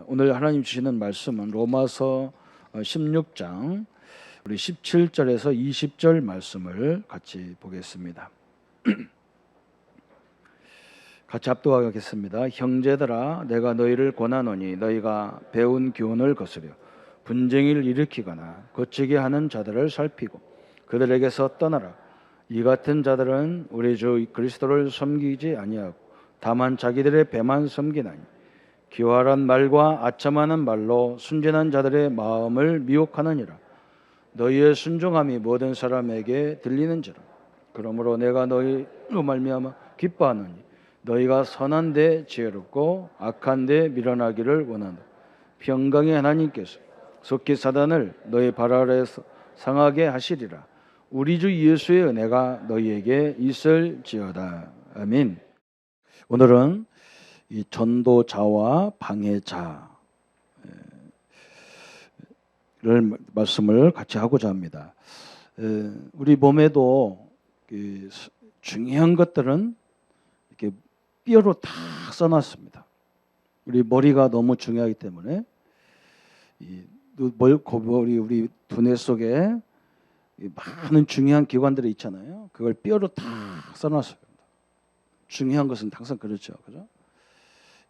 오늘 하나님 주시는 말씀은 로마서 16장 우리 17절에서 20절 말씀을 같이 보겠습니다. 같이 합독하겠습니다. 형제들아, 내가 너희를 권하노니 너희가 배운 교훈을 거스려 분쟁을 일으키거나 거치게 하는 자들을 살피고 그들에게서 떠나라. 이 같은 자들은 우리 주 그리스도를 섬기지 아니하고 다만 자기들의 배만 섬기나니 기활한 말과 아첨하는 말로 순진한 자들의 마음을 미혹하느니라. 너희의 순종함이 모든 사람에게 들리는지라. 그러므로 내가 너희로 말미암아 기뻐하노니 너희가 선한 데 지혜롭고 악한 데 밀어나기를 원한다. 평강의 하나님께서 속히 사단을 너희 발 아래에서 상하게 하시리라. 우리 주 예수의 은혜가 너희에게 있을지어다. 아멘. 오늘은 이 전도자와 방해자를 말씀을 같이 하고자 합니다. 우리 몸에도 중요한 것들은 이렇게 뼈로 다 써놨습니다. 우리 머리가 너무 중요하기 때문에 우리 두뇌 속에 많은 중요한 기관들이 있잖아요. 그걸 뼈로 다 써놨어요. 중요한 것은 항상 그렇죠, 그죠?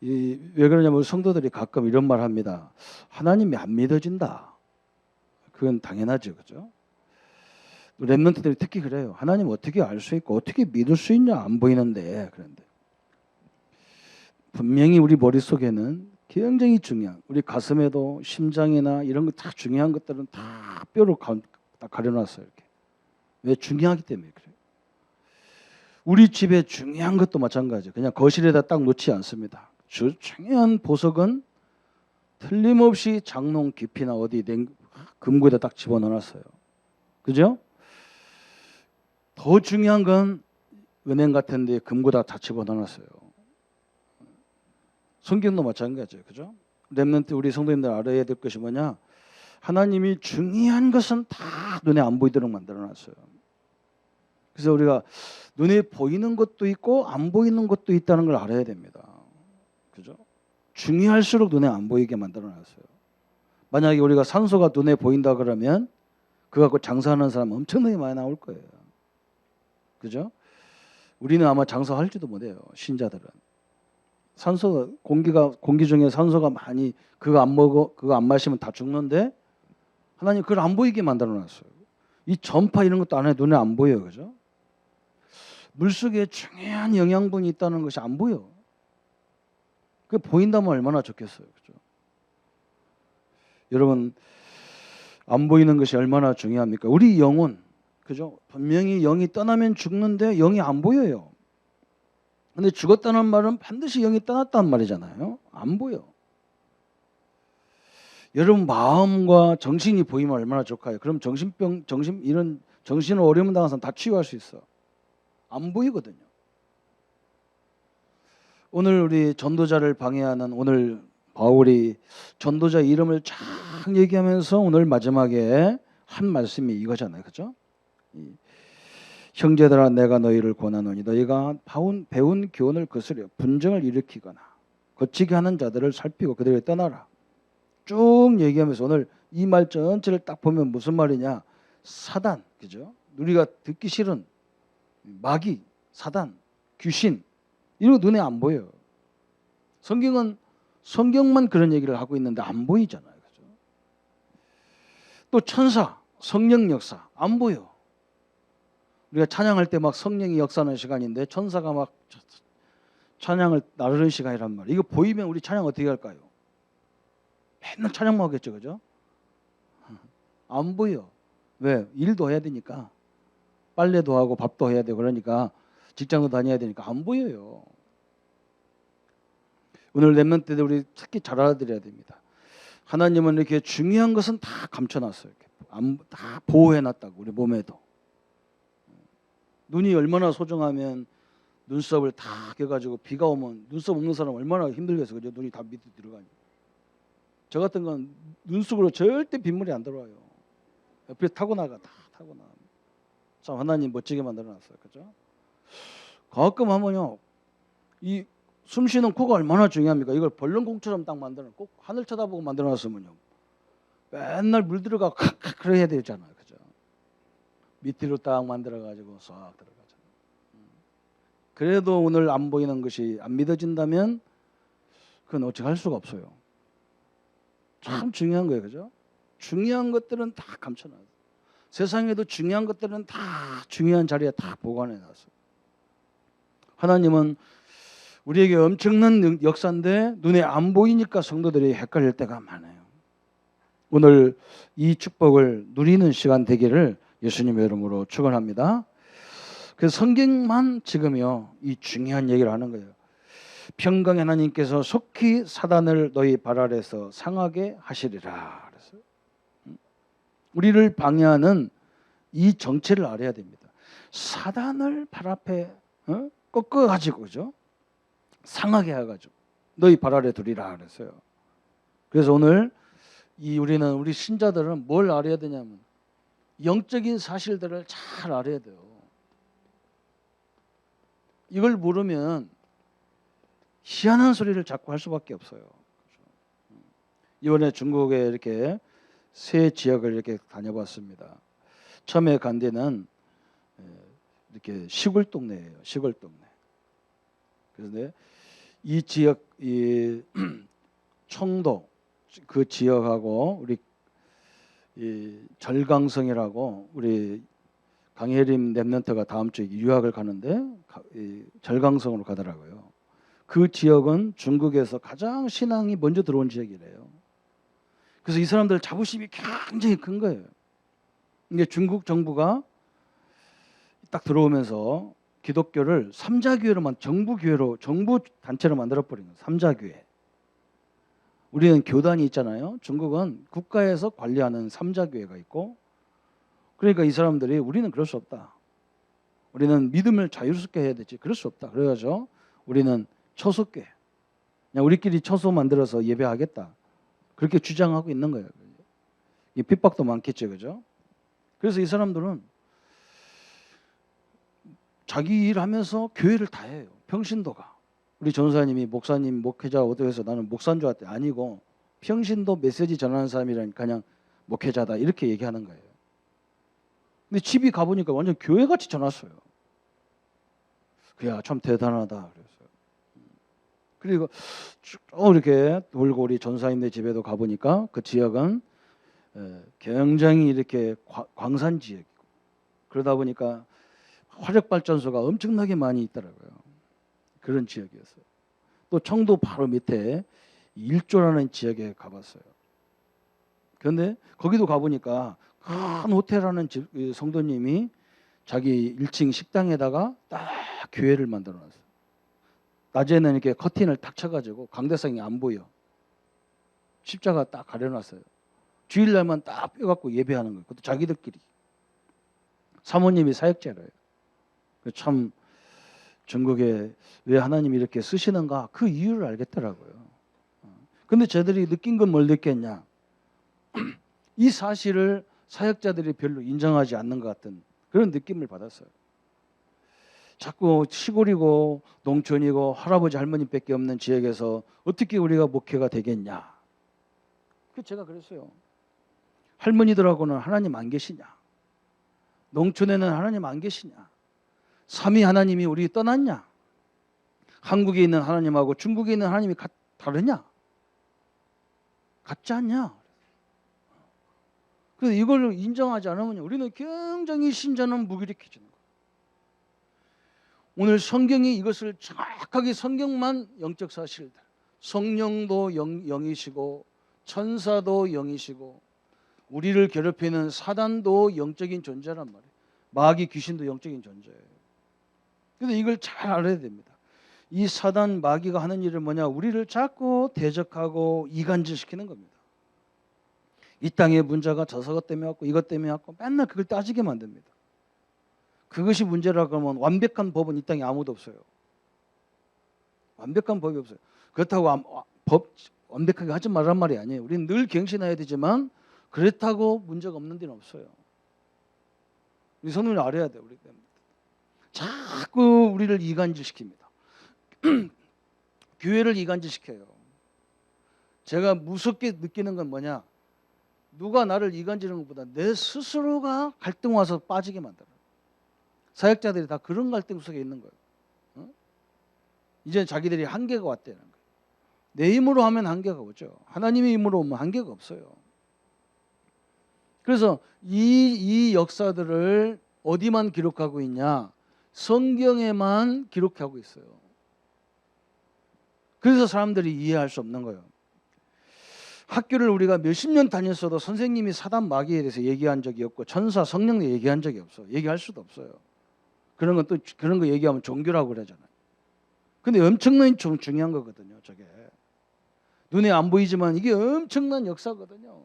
왜 그러냐면 성도들이 가끔 이런 말 합니다. 하나님이 안 믿어진다. 그건 당연하죠, 그죠? 렘넌트들이 특히 그래요. 하나님 어떻게 알 수 있고 어떻게 믿을 수 있냐, 안 보이는데. 그런데 분명히 우리 머릿속에는 굉장히 중요한, 우리 가슴에도 심장이나 이런 거 다 중요한 것들은 다 뼈로 가려놨어요. 이렇게. 왜? 중요하기 때문에 그래요. 우리 집에 중요한 것도 마찬가지예요. 그냥 거실에다 딱 놓지 않습니다. 중요한 보석은 틀림없이 장롱 깊이나 어디 금고에다 딱 집어넣어놨어요. 그죠? 더 중요한 건 은행 같은 데 금고에다 다 집어넣어놨어요. 성경도 마찬가지예요. 그죠? 렘넌트 우리 성도님들 알아야 될 것이 뭐냐? 하나님이 중요한 것은 다 눈에 안 보이도록 만들어놨어요. 그래서 우리가 눈에 보이는 것도 있고 안 보이는 것도 있다는 걸 알아야 됩니다. 그죠? 중요할수록 눈에 안 보이게 만들어놨어요. 만약에 우리가 산소가 눈에 보인다 그러면 그거 갖고 장사하는 사람 엄청나게 많이 나올 거예요. 그죠? 우리는 아마 장사할지도 못해요. 신자들은. 산소, 공기 중에 산소가 많이, 그거 안 마시면 다 죽는데 하나님 그걸 안 보이게 만들어놨어요. 이 전파 이런 것도 안에 눈에 안 보여요. 그죠? 물속에 중요한 영양분이 있다는 것이 안 보여. 그게 보인다면 얼마나 좋겠어요. 그죠? 여러분, 안 보이는 것이 얼마나 중요합니까? 우리 영혼, 그죠? 분명히 영이 떠나면 죽는데 영이 안 보여요. 근데 죽었다는 말은 반드시 영이 떠났다는 말이잖아요. 안 보여. 여러분 마음과 정신이 보이면 얼마나 좋을까요? 그럼 이런 정신을 어려움 당한 사람 다 치유할 수 있어. 안 보이거든요. 오늘 우리 전도자를 방해하는 오늘 바울이 전도자 이름을 쫙 얘기하면서 오늘 마지막에 한 말씀이 이거잖아요. 그죠? 형제들아, 내가 너희를 권하노니 너희가 배운 교훈을 거스려 분쟁을 일으키거나 거치게 하는 자들을 살피고 그들을 떠나라. 쭉 얘기하면서 오늘 이 말 전체를 딱 보면 무슨 말이냐? 사단, 그죠? 우리가 듣기 싫은 마귀, 사단, 귀신 이런 거 눈에 안 보여요. 성경만 그런 얘기를 하고 있는데 안 보이잖아요. 그죠? 또 천사, 성령 역사 안 보여. 우리가 찬양할 때 막 성령이 역사하는 시간인데 천사가 막 찬양을 나르는 시간이란 말이에요. 이거 보이면 우리 찬양 어떻게 할까요? 맨날 찬양만 하겠죠. 그죠? 안 보여. 왜? 일도 해야 되니까. 빨래도 하고 밥도 해야 되고 그러니까 직장도 다녀야 되니까 안 보여요. 오늘 렘넌트들 우리 특히 잘 알아들어야 됩니다. 하나님은 이렇게 중요한 것은 다 감춰놨어요. 다 보호해놨다고 우리 몸에도. 눈이 얼마나 소중하면 눈썹을 다 껴가지고 비가 오면 눈썹 없는 사람 얼마나 힘들겠어. 그죠? 눈이 다 밑에 들어가니. 저 같은 건 눈썹으로 절대 빗물이 안 들어와요. 옆에 타고 나가. 참 하나님 멋지게 만들어놨어요. 그죠? 가끔 하면요. 이 숨 쉬는 코가 얼마나 중요합니까? 이걸 벌렁콩처럼 딱 만들어 꼭 하늘 쳐다보고 만들어놨으면요. 맨날 물 들어가 칵칵 해야 되잖아요, 그죠? 밑으로 딱 만들어가지고 싹 들어가잖아요. 그래도 오늘 안 보이는 것이 안 믿어진다면 그건 어찌 할 수가 없어요. 참 중요한 거예요, 그죠? 중요한 것들은 다 감춰놔요. 세상에도 중요한 것들은 다 중요한 자리에 다 보관해놨어요. 하나님은 우리에게 엄청난 역사인데 눈에 안 보이니까 성도들이 헷갈릴 때가 많아요. 오늘 이 축복을 누리는 시간 되기를 예수님의 이름으로 축원합니다. 그래서 성경만 지금요 이 중요한 얘기를 하는 거예요. 평강의 하나님께서 속히 사단을 너희 발 아래서 상하게 하시리라 그랬어요. 우리를 방해하는 이 정체를 알아야 됩니다. 사단을 발 앞에 꺾어가지고 그죠? 상하게 해가지고 너희 발 아래 두리라 그랬어요. 그래서 오늘 우리 신자들은 뭘 알아야 되냐면 영적인 사실들을 잘 알아야 돼요. 이걸 모르면 희한한 소리를 자꾸 할 수밖에 없어요. 이번에 중국에 이렇게 세 지역을 이렇게 다녀봤습니다. 처음에 간 데는 이렇게 시골 동네예요. 시골 동네. 그런데 이 지역, 이 청도 그 지역하고 우리 이 절강성이라고 우리 강혜림 랩런트가 다음 주에 유학을 가는데 절강성으로 가더라고요. 그 지역은 중국에서 가장 신앙이 먼저 들어온 지역이래요. 그래서 이 사람들 자부심이 굉장히 큰 거예요. 이게 중국 정부가 딱 들어오면서 기독교를 삼자교회로만 정부 단체로 만들어 버린 거예요. 삼자교회. 우리는 교단이 있잖아요. 중국은 국가에서 관리하는 삼자교회가 있고, 그러니까 이 사람들이 우리는 그럴 수 없다. 우리는 믿음을 자유롭게 해야 되지. 그럴 수 없다. 그래가지고 우리는 처소교회. 그냥 우리끼리 처소 만들어서 예배하겠다. 그렇게 주장하고 있는 거예요. 이 핍박도 많겠죠, 그죠? 그래서 이 사람들은 자기 일하면서 교회를 다 해요. 평신도가. 우리 전사님이 목사님, 목회자 어떻게 해서 나는 목사인 줄 알았대. 아니고 평신도 메시지 전하는 사람이라니까 그냥 목회자다 이렇게 얘기하는 거예요. 근데 집이 가보니까 완전 교회같이 전했어요. 그야 참 대단하다 그랬어요. 그리고 쭉 이렇게 돌고 우리 전사님네 집에도 가보니까 그 지역은 굉장히 이렇게 광산 지역이고 그러다 보니까 화력발전소가 엄청나게 많이 있더라고요. 그런 지역이었어요. 또 청도 바로 밑에 일조라는 지역에 가봤어요. 그런데 거기도 가보니까 큰 호텔하는 성도님이 자기 1층 식당에다가 딱 교회를 만들어놨어요. 낮에는 이렇게 커튼을 딱 쳐가지고 강대상이 안 보여. 십자가 딱 가려놨어요. 주일날만 딱 펴갖고 예배하는 거예요. 그것도 자기들끼리. 사모님이 사역자래요. 참 중국에 왜 하나님이 이렇게 쓰시는가 그 이유를 알겠더라고요. 근데 저들이 느낀 건 뭘 느꼈냐? 이 사실을 사역자들이 별로 인정하지 않는 것 같은 그런 느낌을 받았어요. 자꾸 시골이고 농촌이고 할아버지 할머니밖에 없는 지역에서 어떻게 우리가 목회가 되겠냐? 제가 그랬어요. 할머니들하고는 하나님 안 계시냐? 농촌에는 하나님 안 계시냐? 삼위 하나님이 우리 떠났냐? 한국에 있는 하나님하고 중국에 있는 하나님이 다르냐? 같지 않냐? 그래서 이걸 인정하지 않으면 우리는 굉장히 신자는 무기력해지는 거예요. 오늘 성경이 이것을 정확하게 성경만 영적 사실들, 성령도 영이시고 천사도 영이시고 우리를 괴롭히는 사단도 영적인 존재란 말이에요. 마귀 귀신도 영적인 존재예요. 그래서 이걸 잘 알아야 됩니다. 이 사단 마귀가 하는 일은 뭐냐? 우리를 자꾸 대적하고 이간질시키는 겁니다. 이 땅의 문제가 저것 때문에 왔고 이것 때문에 왔고 맨날 그걸 따지게 만듭니다. 그것이 문제라고 하면 완벽한 법은 이 땅에 아무도 없어요. 완벽한 법이 없어요. 그렇다고 법 완벽하게 하지 말란 말이 아니에요. 우리는 늘 경신해야 되지만 그렇다고 문제가 없는 데는 없어요. 우리 성도는 알아야 돼요. 우리 때문에. 자꾸 우리를 이간질시킵니다. 교회를 이간질시켜요. 제가 무섭게 느끼는 건 뭐냐? 누가 나를 이간질하는 것보다 내 스스로가 갈등 와서 빠지게 만들어요. 사역자들이 다 그런 갈등 속에 있는 거예요. 이제 자기들이 한계가 왔다는 거예요. 내 힘으로 하면 한계가 오죠. 하나님의 힘으로 오면 한계가 없어요. 그래서 이 역사들을 어디만 기록하고 있냐? 성경에만 기록하고 있어요. 그래서 사람들이 이해할 수 없는 거예요. 학교를 우리가 몇십 년 다녔어도 선생님이 사단 마귀에 대해서 얘기한 적이 없고 천사 성령 얘기한 적이 없어. 얘기할 수도 없어요. 그런 건 또 그런 거 얘기하면 종교라고 그러잖아요. 근데 엄청나게 중요한 거거든요. 저게 눈에 안 보이지만 이게 엄청난 역사거든요.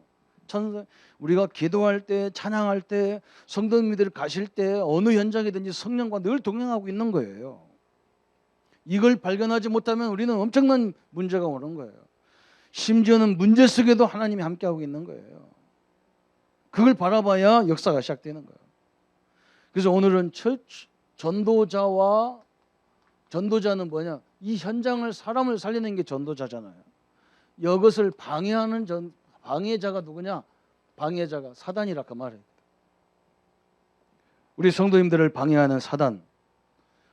우리가 기도할 때, 찬양할 때, 성도님들 가실 때 어느 현장이든지 성령과 늘 동행하고 있는 거예요. 이걸 발견하지 못하면 우리는 엄청난 문제가 오는 거예요. 심지어는 문제 속에도 하나님이 함께하고 있는 거예요. 그걸 바라봐야 역사가 시작되는 거예요. 그래서 오늘은 전도자는 뭐냐? 이 현장을 사람을 살리는 게 전도자잖아요. 이것을 방해하는 방해자가 누구냐? 방해자가 사단이라 그 말이에요. 우리 성도님들을 방해하는 사단,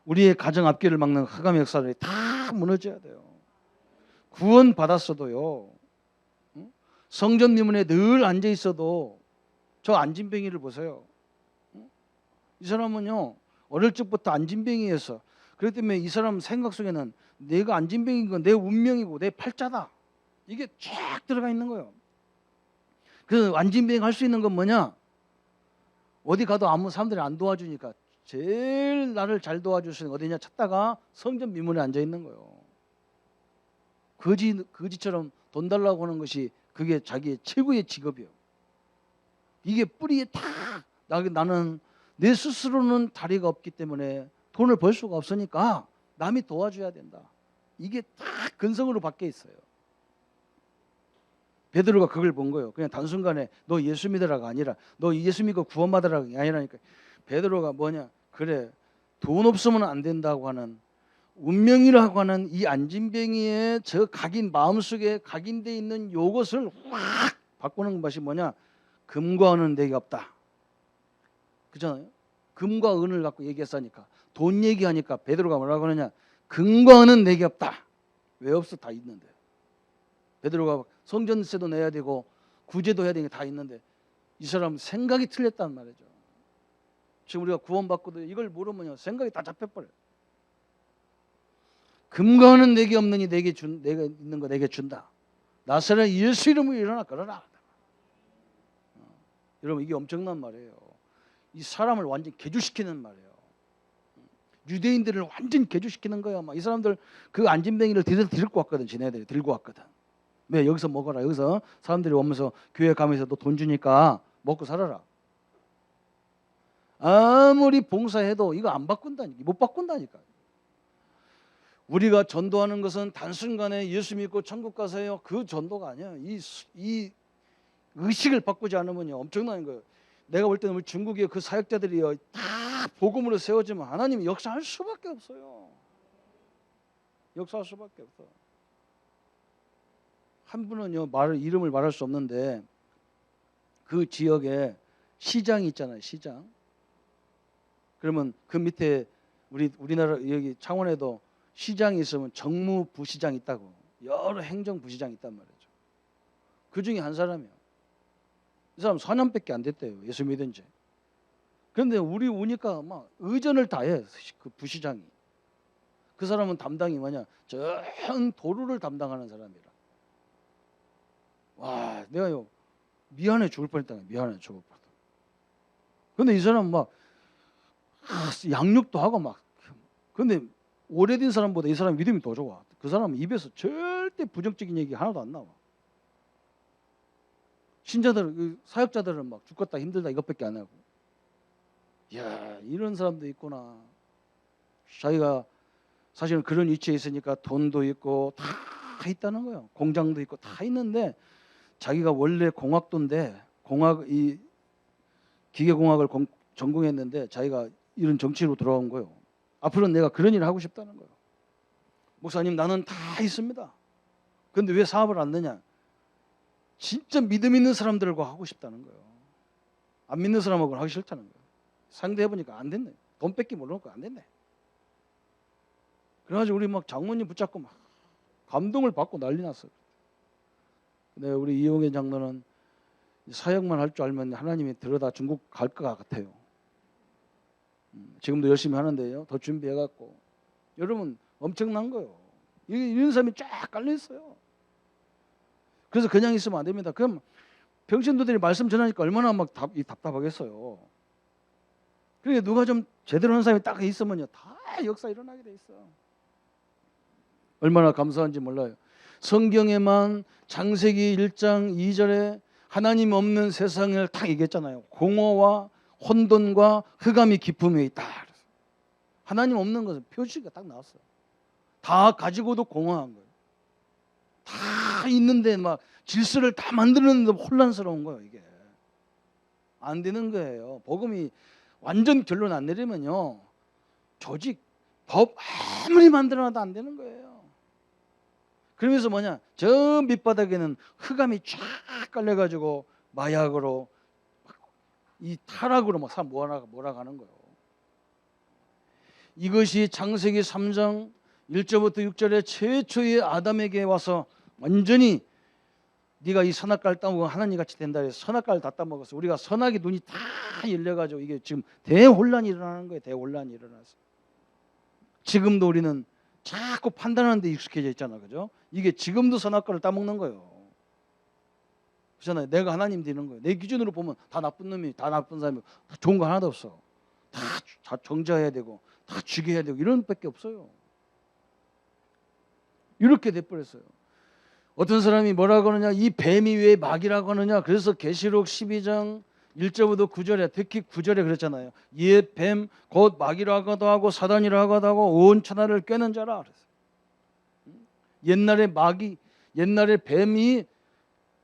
우리의 가정 앞길을 막는 흑암의 역사들이 다 무너져야 돼요. 구원 받았어도요. 성전 미문에 늘 앉아 있어도 저 안진뱅이를 보세요. 이 사람은요 어릴 적부터 안진뱅이에서 그렇기 때문에 이 사람 생각 속에는 내가 안진뱅이인 건 내 운명이고 내 팔자다. 이게 쫙 들어가 있는 거예요. 그래서 안진뱅이 할 수 있는 건 뭐냐? 어디 가도 아무 사람들이 안 도와주니까 제일 나를 잘 도와줄 수 있는 어디냐 찾다가 성전 미문에 앉아 있는 거예요. 거지처럼 돈 달라고 하는 것이 그게 자기의 최고의 직업이에요. 이게 뿌리에 다 나는 내 스스로는 다리가 없기 때문에 돈을 벌 수가 없으니까 남이 도와줘야 된다. 이게 다 근성으로 박혀 있어요. 베드로가 그걸 본 거예요. 그냥 단순간에 너 예수 믿으라가 아니라 너 예수 믿고 구원받으라가 아니라니까. 베드로가 뭐냐? 그래 돈 없으면 안 된다고 하는 운명이라고 하는 이 안진뱅이의 저 각인 마음속에 각인되어 있는 요것을 확 바꾸는 것이 뭐냐? 금과 은은 내게 없다. 그잖아요. 금과 은을 갖고 얘기했으니까 돈 얘기하니까 베드로가 뭐라고 하느냐? 금과 은은 내게 없다. 왜 없어? 다 있는데. 베드로가 성전세도 내야 되고 구제도 해야 되는 게 다 있는데 이 사람 생각이 틀렸단 말이죠. 지금 우리가 구원받고도 이걸 모르면요 생각이 다 잡혀버려요. 금과 은은 내게 없느니 내가 있는 거 내게 준다. 나사렛 예수 이름으로 일어나 걸어라. 여러분 이게 엄청난 말이에요. 이 사람을 완전 개주시키는 말이에요. 유대인들을 완전 개주시키는 거야. 막 이 사람들 그 안진뱅이를 들고 왔거든. 지네들이 들고 왔거든. 왜 여기서 먹어라. 여기서 사람들이 오면서 교회 가면서 너 돈 주니까 먹고 살아라. 아무리 봉사해도 이거 안 바꾼다니까. 못 바꾼다니까. 우리가 전도하는 것은 단순간에 예수 믿고 천국 가세요. 그 전도가 아니야. 이 의식을 바꾸지 않으면요 엄청난 거예요. 내가 볼 때는 우리 중국의 그 사역자들이요 다 복음으로 세워지면 하나님이 역사할 수밖에 없어요. 역사할 수밖에 없어. 한 분은요 이름을 말할 수 없는데 그 지역에 시장이 있잖아요. 시장. 그러면 그 밑에 우리나라 여기 창원에도 시장이 있으면 정무부시장이 있다고 여러 행정부시장이 있단 말이죠. 그 중에 한 사람이요. 이 사람 4년밖에 안 됐대요. 예수 믿은 지. 그런데 우리 오니까 막 의전을 다해. 그 부시장이. 그 사람은 담당이 뭐냐? 전 도로를 담당하는 사람이라. 와, 내가요 미안해 죽을 뻔했다. 미안해 죽을 뻔했다. 그런데 이 사람 막 양육도 하고 막. 그런데 오래된 사람보다 이 사람 믿음이 더 좋아. 그 사람은 입에서 절대 부정적인 얘기 하나도 안 나와. 신자들, 사역자들은 막 죽겠다 힘들다 이것밖에 안 하고. 이야, 이런 사람도 있구나. 자기가 사실은 그런 위치에 있으니까 돈도 있고 다 있다는 거예요. 공장도 있고 다 있는데 자기가 원래 공학도인데 이 기계공학을 전공했는데 자기가 이런 정치로 들어온 거예요. 앞으로는 내가 그런 일을 하고 싶다는 거예요. 목사님 나는 다 있습니다. 그런데 왜 사업을 안 넣냐? 진짜 믿음 있는 사람들과 하고 싶다는 거예요. 안 믿는 사람하고는 하기 싫다는 거예요. 상대해보니까 안 됐네. 돈 뺏기 모르니까 안 됐네. 그래가지고 우리 막 장모님 붙잡고 막 감동을 받고 난리 났어요. 근데 우리 이용현 장로는 사역만 할 줄 알면 하나님이 들어다 중국 갈 것 같아요. 지금도 열심히 하는데요. 더 준비해갖고. 여러분 엄청난 거예요. 이런 사람이 쫙 깔려 있어요. 그래서 그냥 있으면 안 됩니다. 그럼 병신도들이 말씀 전하니까 얼마나 막 답답하겠어요. 그러니까 누가 좀 제대로 하는 사람이 딱 있으면요, 다 역사 일어나게 돼 있어요. 얼마나 감사한지 몰라요. 성경에만 창세기 1장 2절에 하나님 없는 세상을 딱 얘기했잖아요. 공허와 혼돈과 흑암이 깊음에 있다. 하나님 없는 것은 표시가 딱 나왔어요. 다 가지고도 공허한 거예요. 다 있는데 막 질서를 다 만드는데 혼란스러운 거예요. 이게 안 되는 거예요. 복음이 완전 결론 안 내리면요, 조직, 법 아무리 만들어놔도 안 되는 거예요. 그러면서 뭐냐, 저 밑바닥에는 흑암이 쫙 깔려가지고 마약으로 이 타락으로 막 사람 몰아가는 거예요. 이것이 창세기 3장 1절부터 6절에 최초의 아담에게 와서 완전히 네가 이 선악과를 따먹으면 하나님같이 된다 해서 선악과를 다 따먹었어. 우리가 선악의 눈이 다 열려가지고 이게 지금 대혼란이 일어나는 거예요. 대혼란이 일어나서 지금도 우리는 자꾸 판단하는 데 익숙해져 있잖아, 그죠? 이게 지금도 선악과를 따먹는 거예요. 그렇잖아요. 내가 하나님 되는 거예요. 내 기준으로 보면 다 나쁜 놈이, 다 나쁜 사람이, 다 좋은 거 하나도 없어. 다 정죄해야 되고 다 죽여야 되고 이런 밖에 없어요. 이렇게 돼버렸어요. 어떤 사람이 뭐라고 하느냐, 이 뱀이 왜 마귀라고 하느냐. 그래서 계시록 12장 1절부터 9절에, 특히 9절에 그랬잖아요. 옛 뱀 곧 마귀라고도 하고 사단이라고도 하고 온 천하를 꿰는 자라. 그랬어요. 옛날에 마귀, 옛날에 뱀이,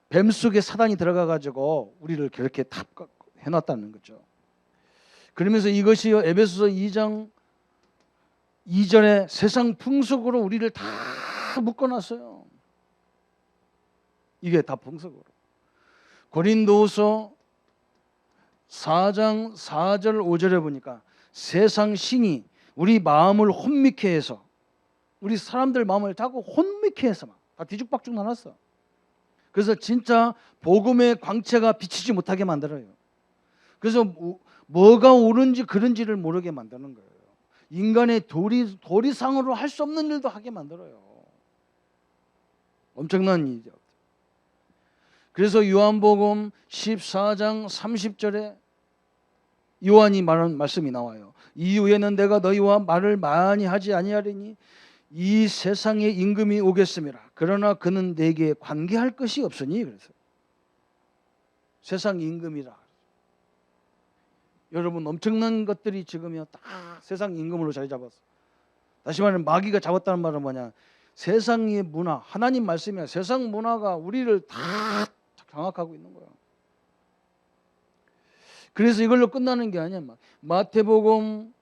뱀 속에 사단이 들어가 가지고 우리를 그렇게 다 해놨다는 거죠. 그러면서 이것이 에베소서 2장 2절에 세상 풍속으로 우리를 다 묶어놨어요. 이게 다 풍속으로. 고린도후서 4장 4절 5절에 보니까 세상 신이 우리 마음을 혼미케 해서, 우리 사람들 마음을 자꾸 혼미케 해서 막 다 뒤죽박죽 나눴어. 그래서 진짜 복음의 광채가 비치지 못하게 만들어요. 그래서 뭐가 옳은지 그른지를 모르게 만드는 거예요. 인간의 도리상으로 할 수 없는 일도 하게 만들어요. 엄청난 일이죠. 그래서 요한복음 14장 30절에 요한이 말한 말씀이 나와요. 이후에는 내가 너희와 말을 많이 하지 아니하리니 이 세상에 임금이 오겠음이라. 그러나 그는 내게 관계할 것이 없으니. 그래서 세상 임금이라. 여러분 엄청난 것들이 지금요 딱 세상 임금으로 자리 잡았어. 다시 말하면 마귀가 잡았다는 말은 뭐냐, 세상의 문화, 하나님 말씀이야. 세상 문화가 우리를 다 장악하고 있는 거야. 그래서 이걸로 끝나는 게 아니야. 마태복음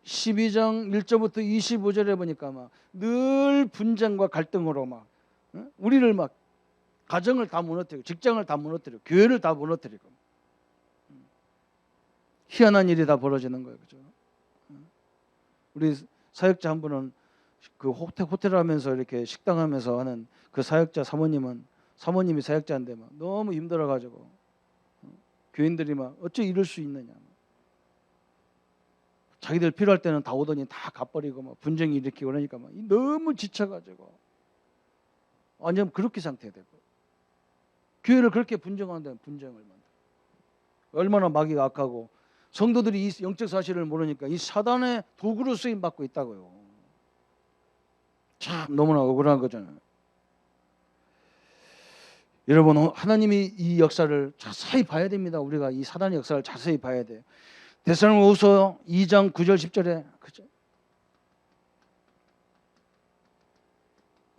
12장 1절부터 25절에 보니까 막 늘 분쟁과 갈등으로 막 우리를 막 가정을 다 무너뜨리고 직장을 다 무너뜨리고 교회를 다 무너뜨리고 희한한 일이 다 벌어지는 거예요. 그죠? 우리 사역자 한 분은 그 호텔 하면서 이렇게 식당 하면서 하는 그 사역자 사모님이 사역자인데 막 너무 힘들어가지고 교인들이 막 어째 이럴 수 있느냐. 자기들 필요할 때는 다 오더니 다 갚버리고 막 분쟁이 일으키고 그러니까 막 너무 지쳐가지고 완전 그렇게 상태가 되고, 교회를 그렇게 분쟁하는데 분쟁을 만들어. 얼마나 마귀가 악하고 성도들이 이 영적 사실을 모르니까 이 사단의 도구로 쓰임 받고 있다고요. 참 너무나 억울한 거잖아요. 여러분 하나님이 이 역사를 자세히 봐야 됩니다. 우리가 이 사단의 역사를 자세히 봐야 돼요. 데살로니가후서 2장 9절 10절에 그죠?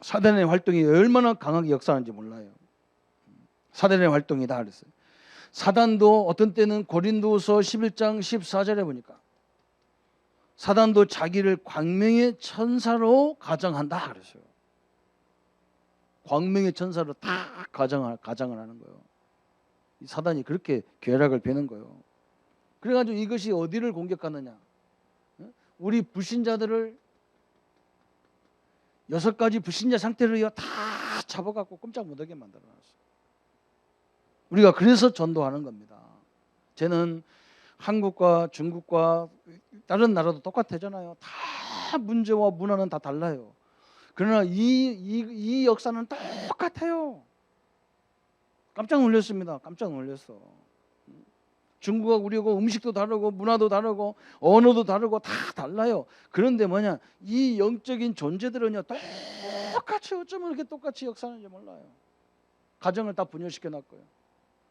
사단의 활동이 얼마나 강하게 역사하는지 몰라요. 사단의 활동이다 그랬어요. 사단도 어떤 때는 고린도후서 11장 14절에 보니까 사단도 자기를 광명의 천사로 가정한다 그랬어요. 광명의 천사로 다 가정을 하는 거예요. 이 사단이 그렇게 괴락을 베는 거예요. 그래가지고 이것이 어디를 공격하느냐? 우리 불신자들을 6가지 불신자 상태를 다 잡아갖고 꼼짝 못하게 만들어놨어요. 우리가 그래서 전도하는 겁니다. 쟤는 한국과 중국과 다른 나라도 똑같잖아요. 다 문제와 문화는 다 달라요. 그러나 이 역사는 똑같아요. 깜짝 놀랐습니다. 깜짝 놀랐어. 중국하고 우리하고 음식도 다르고 문화도 다르고 언어도 다르고 다 달라요. 그런데 뭐냐, 이 영적인 존재들은요 똑같이, 어쩌면 이렇게 똑같이 역사하는지 몰라요. 가정을 다 분열시켜 놨고요,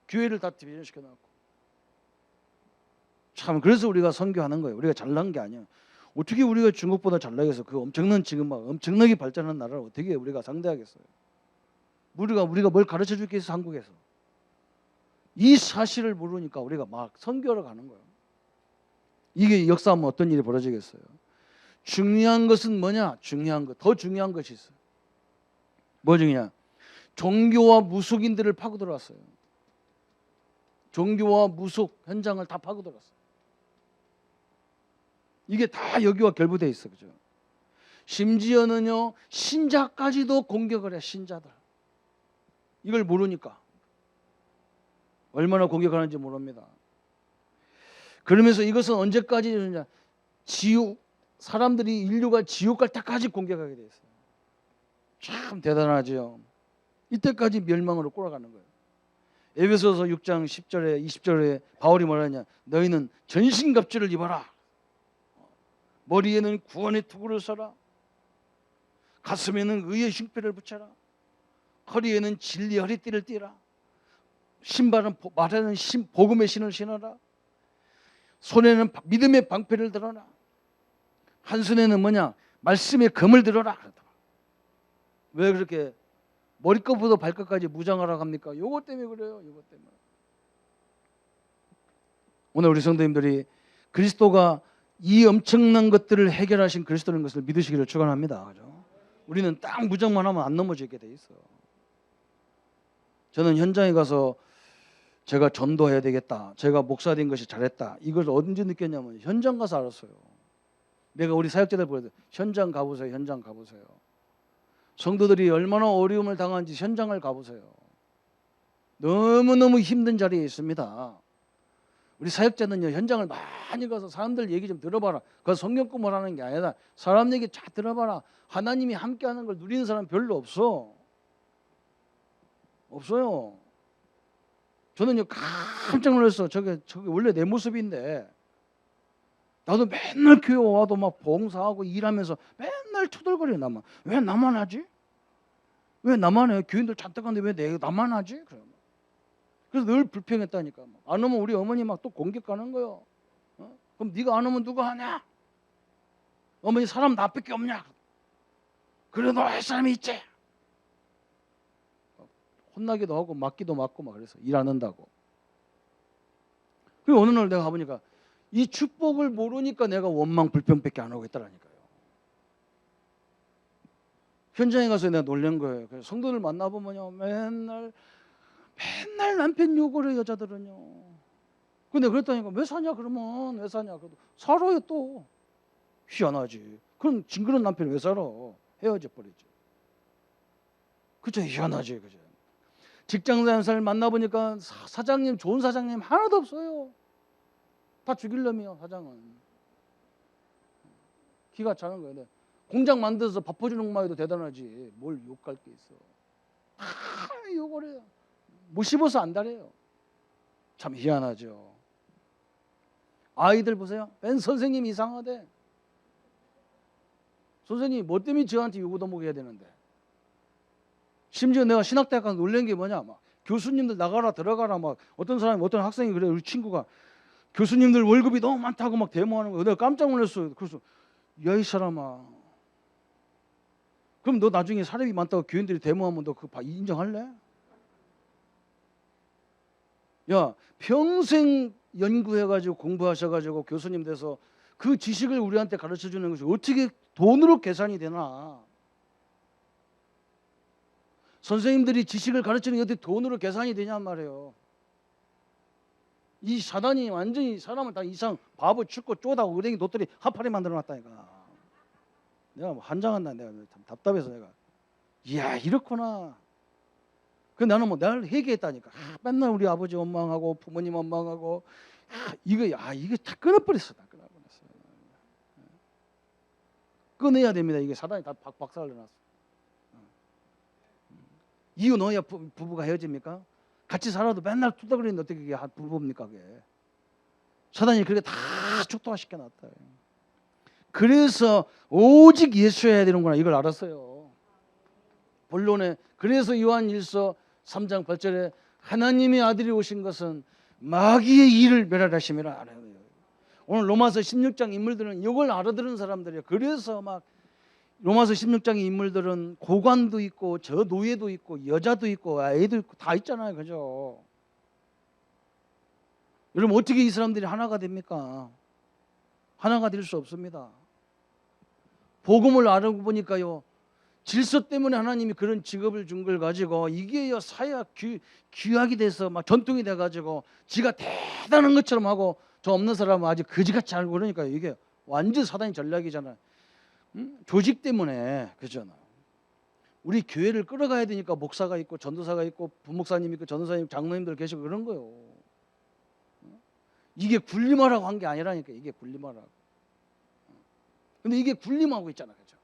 교회를 다 분열시켜 놨고. 참, 그래서 우리가 선교하는 거예요. 우리가 잘난 게 아니에요. 어떻게 우리가 중국보다 잘나겠어? 그 엄청난, 지금 막 엄청나게 발전한 나라를 어떻게 우리가 상대하겠어요? 우리가 뭘 가르쳐 줄 게 있어? 한국에서 이 사실을 모르니까 우리가 막 선교하러 가는 거예요. 이게 역사하면 어떤 일이 벌어지겠어요? 중요한 것은 뭐냐? 더 중요한 것이 있어요. 뭐 중요냐? 종교와 무속인들을 파고 들어왔어요. 종교와 무속 현장을 다 파고 들어왔어요. 이게 다 여기와 결부되어 있어, 그죠? 심지어는요 신자까지도 공격을 해. 신자들. 이걸 모르니까 얼마나 공격하는지 모릅니다. 그러면서 이것은 언제까지 되느냐? 사람들이, 인류가 지옥 갈 때까지 공격하게 돼 있어요. 참 대단하죠. 이때까지 멸망으로 꼬라가는 거예요. 에베소서 6장 10절에 20절에 바울이 뭐라냐? 너희는 전신갑주를 입어라. 머리에는 구원의 투구를 써라. 가슴에는 의의 흉패를 붙여라. 허리에는 진리의 허리띠를 띠라. 신발은 말하는 복음의 신을 신어라. 손에는 믿음의 방패를 들어라. 한 손에는 뭐냐? 말씀의 검을 들어라. 왜 그렇게 머리끝부터 발끝까지 무장하라고 합니까? 요것 때문에 그래요. 요것 때문에. 오늘 우리 성도님들이 그리스도가 이 엄청난 것들을 해결하신 그리스도라는 것을 믿으시기를 축원합니다. 그죠? 우리는 딱 무장만 하면 안 넘어지게 돼 있어. 저는 현장에 가서 제가 전도해야 되겠다, 제가 목사 된 것이 잘했다, 이걸 언제 느꼈냐면 현장 가서 알았어요. 내가 우리 사역자들 보여줘. 현장 가보세요. 현장 가보세요. 성도들이 얼마나 어려움을 당하는지 현장을 가보세요. 너무너무 힘든 자리에 있습니다. 우리 사역자는요 현장을 많이 가서 사람들 얘기 좀 들어봐라. 그 성경 공부하는 게 아니라 사람 얘기 잘 들어봐라. 하나님이 함께하는 걸 누리는 사람 별로 없어요. 저는요 깜짝 놀랐어. 저게 원래 내 모습인데, 나도 맨날 교회 와도 막 봉사하고 일하면서 맨날 투덜거려. 나만 왜 나만 하지? 왜 나만 해? 교인들 잔뜩 하는데 왜 나만 하지? 그래서 늘 불평했다니까. 안 오면 우리 어머니 막 또 공격 가는 거요. 그럼 네가 안 오면 누가 하냐? 어머니 사람 나밖에 없냐? 그래도 할 사람이 있지. 혼나기도 하고 맞기도 맞고 막 그래서 일 안 한다고. 그리고 어느 날 내가 가보니까 이 축복을 모르니까 내가 원망 불평밖에 안 하고 있더라니까요. 현장에 가서 내가 놀란 거예요. 그래서 성도들 만나보면요 맨날 남편 욕을 해, 여자들은요. 근데 그랬다니까. 왜 사냐 그러면. 왜 사냐. 그래도 살아요 또. 희한하지. 그럼 징그러운 남편 왜 살아. 헤어져 버리지. 그죠? 희한하지. 그죠? 직장생활 만나보니까 사장님, 좋은 사장님 하나도 없어요. 다 죽일 놈이요. 사장은 기가 차는 거예요. 공장 만들어서 밥 퍼주는 것만 해도 대단하지 뭘 욕할 게 있어. 다 욕을 해요. 못 씹어서 안달해요. 참 희한하죠. 아이들 보세요. 맨 선생님이 이상하대. 선생님이 뭐 때문에 저한테 요구도목 해야 되는데. 심지어 내가 신학대학 가서 놀란 게 뭐냐, 막 교수님들 나가라 들어가라, 막 어떤 학생이 그래. 우리 친구가 교수님들 월급이 너무 많다고 막 데모하는 거야. 내가 깜짝 놀랐어요. 그래서 야 이 사람아, 그럼 너 나중에 사람이 많다고 교인들이 데모하면 너 그거 인정할래? 야 평생 연구해가지고 공부하셔가지고 교수님 돼서 그 지식을 우리한테 가르쳐 주는 것이 어떻게 돈으로 계산이 되나? 선생님들이 지식을 가르치는 게 어떻게 돈으로 계산이 되냔 말이에요. 이 사단이 완전히 사람을 다 이상 바보 춥고 쪼다 의랭이 도토리 하파리 만들어 놨다니까. 내가 뭐 환장한다. 내가 참 답답해서 내가. 이야 이렇구나. 그 나는 뭐 날 회개했다니까. 맨날 우리 아버지 원망하고 부모님 원망하고 이거 다 끊어버렸어. 다 끊어버렸어. 끊어야 됩니다. 이게 사단이 다 박살을 놨어. 이유 넣어야 부부가 헤어집니까? 같이 살아도 맨날 투닥거리는데 어떻게 그게 부부입니까? 그게 사단이 그렇게 다 초토화시켜 놨다. 그래서 오직 예수여야 되는구나 이걸 알았어요. 본론에 그래서 요한일서 3장 8절에 하나님의 아들이 오신 것은 마귀의 일을 멸하심이라 알아요. 오늘 로마서 16장 인물들은 이걸 알아들은 사람들이에요. 그래서 막 로마서 16장의 인물들은 고관도 있고 저 노예도 있고 여자도 있고 애도 있고 다 있잖아요. 그죠? 여러분 어떻게 이 사람들이 하나가 됩니까? 하나가 될 수 없습니다. 복음을 알고 보니까요. 질서 때문에 하나님이 그런 직업을 준 걸 가지고 이게요 사회가 귀하게 돼서 막 전통이 돼가지고 지가 대단한 것처럼 하고 저 없는 사람은 아직 거지같이 알고 그러니까 이게 완전 사단의 전략이잖아요. 조직 때문에 그렇잖아. 우리 교회를 끌어가야 되니까 목사가 있고 전도사가 있고 부목사님 있고 전도사님 장로님들 계시고 그런 거요. 이게 군림하라고 한 게 아니라니까. 이게 군림하라고. 근데 이게 군림하고 있잖아. 그렇죠?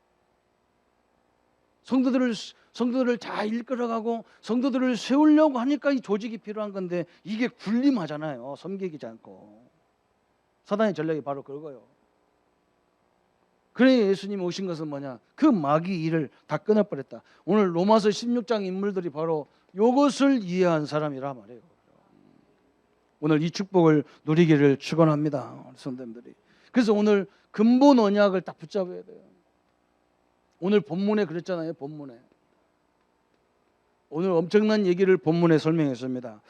성도들을 잘 이끌어가고 성도들을 세우려고 하니까 이 조직이 필요한 건데 이게 군림하잖아요. 섬기지 않고. 사단의 전략이 바로 그거예요. 그래 예수님이 오신 것은 뭐냐? 그 마귀 일을 다 끊어버렸다. 오늘 로마서 16장 인물들이 바로 이것을 이해한 사람이라 말이에요. 오늘 이 축복을 누리기를 축원합니다. 성도님들이. 그래서 오늘 근본 언약을 딱 붙잡아야 돼요. 오늘 본문에 그랬잖아요. 본문에. 오늘 엄청난 얘기를 본문에 설명했습니다.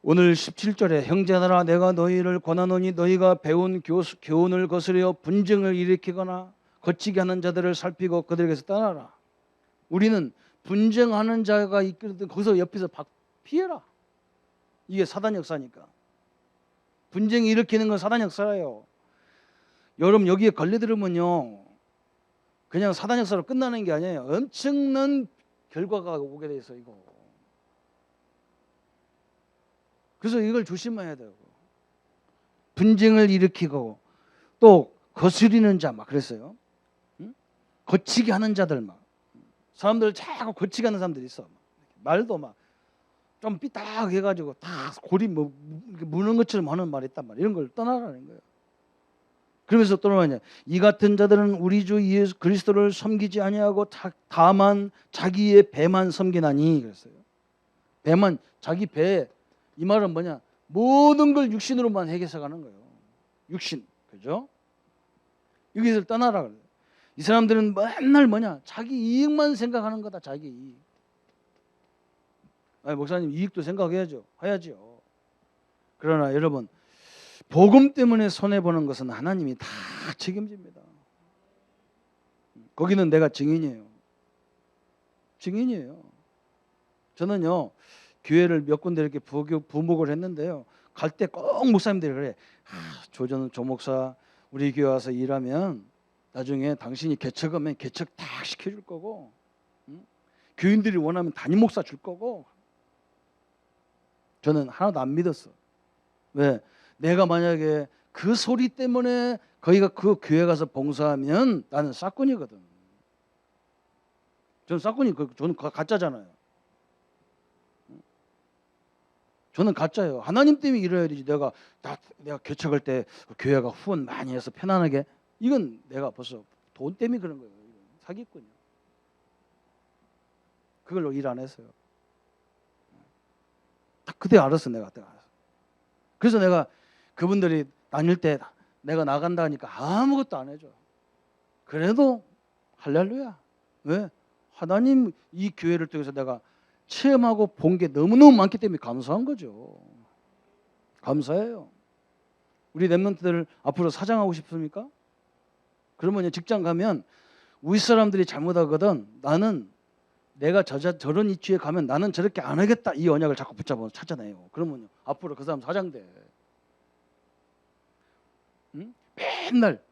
오늘 17절에 형제들아 내가 너희를 권하노니 너희가 배운 교훈을 거스려 분쟁을 일으키거나 거치게 하는 자들을 살피고 그들에게서 떠나라. 우리는 분쟁하는 자가 있거든 거기서 옆에서 피해라. 이게 사단 역사니까. 분쟁 일으키는 건 사단 역사예요. 여러분 여기에 걸려들으면요 그냥 사단 역사로 끝나는 게 아니에요. 엄청난 결과가 오게 돼 있어 이거. 그래서 이걸 조심해야 돼요. 분쟁을 일으키고 또 거스리는 자 막 그랬어요. 응? 거치게 하는 자들 막 사람들 자꾸 거치게 하는 사람들이 있어. 말도 막 좀 삐딱 해가지고 다 고리 무는 것처럼 하는 말이 있단 말이야. 이런 걸 떠나라는 거예요. 그러면서 또 뭐냐? 이 같은 자들은 우리 주 예수 그리스도를 섬기지 아니하고 다만 자기의 배만 섬기나니 그랬어요. 배만 자기 배 이 말은 뭐냐? 모든 걸 육신으로만 해결해가는 거예요. 육신, 그죠? 여기서 떠나라 그래요. 이 사람들은 맨날 뭐냐? 자기 이익만 생각하는 거다. 자기 이익. 아니, 목사님 이익도 생각해야죠. 해야죠. 그러나 여러분 복음 때문에 손해보는 것은 하나님이 다 책임집니다. 거기는 내가 증인이에요. 증인이에요. 저는요 교회를 몇 군데 이렇게 부목을 했는데요. 갈 때 꼭 목사님들이 그래. 조 목사 우리 교회 와서 일하면 나중에 당신이 개척하면 개척 다 시켜줄 거고 교인들이 원하면 담임 목사 줄 거고. 저는 하나도 안 믿었어. 왜? 내가 만약에 그 소리 때문에 거기가 그 교회 가서 봉사하면 나는 싹군이거든. 저는 싹군이 저는 가짜잖아요. 저는 가짜예요. 하나님 때문에 일해야 되지. 내가 개척할 때 교회가 후원 많이 해서 편안하게 이건 내가 벌써 돈 때문에 그런 거예요. 사기꾼이요. 그걸로 일 안 했어요. 딱 그때 알았어 내가. 그래서 내가 그분들이 다닐 때 내가 나간다 하니까 아무것도 안 해줘. 그래도 할렐루야. 왜? 하나님 이 교회를 통해서 내가 체험하고 본 게 너무너무 많기 때문에 감사한 거죠. 감사해요. 우리 랩런트들 앞으로 사장하고 싶습니까? 그러면 직장 가면 윗사람들이 잘못하거든. 나는 내가 저런 위치에 가면 나는 저렇게 안 하겠다. 이 언약을 자꾸 붙잡아 찾아내요. 그러면 앞으로 그 사람 사장 돼. 응? 맨날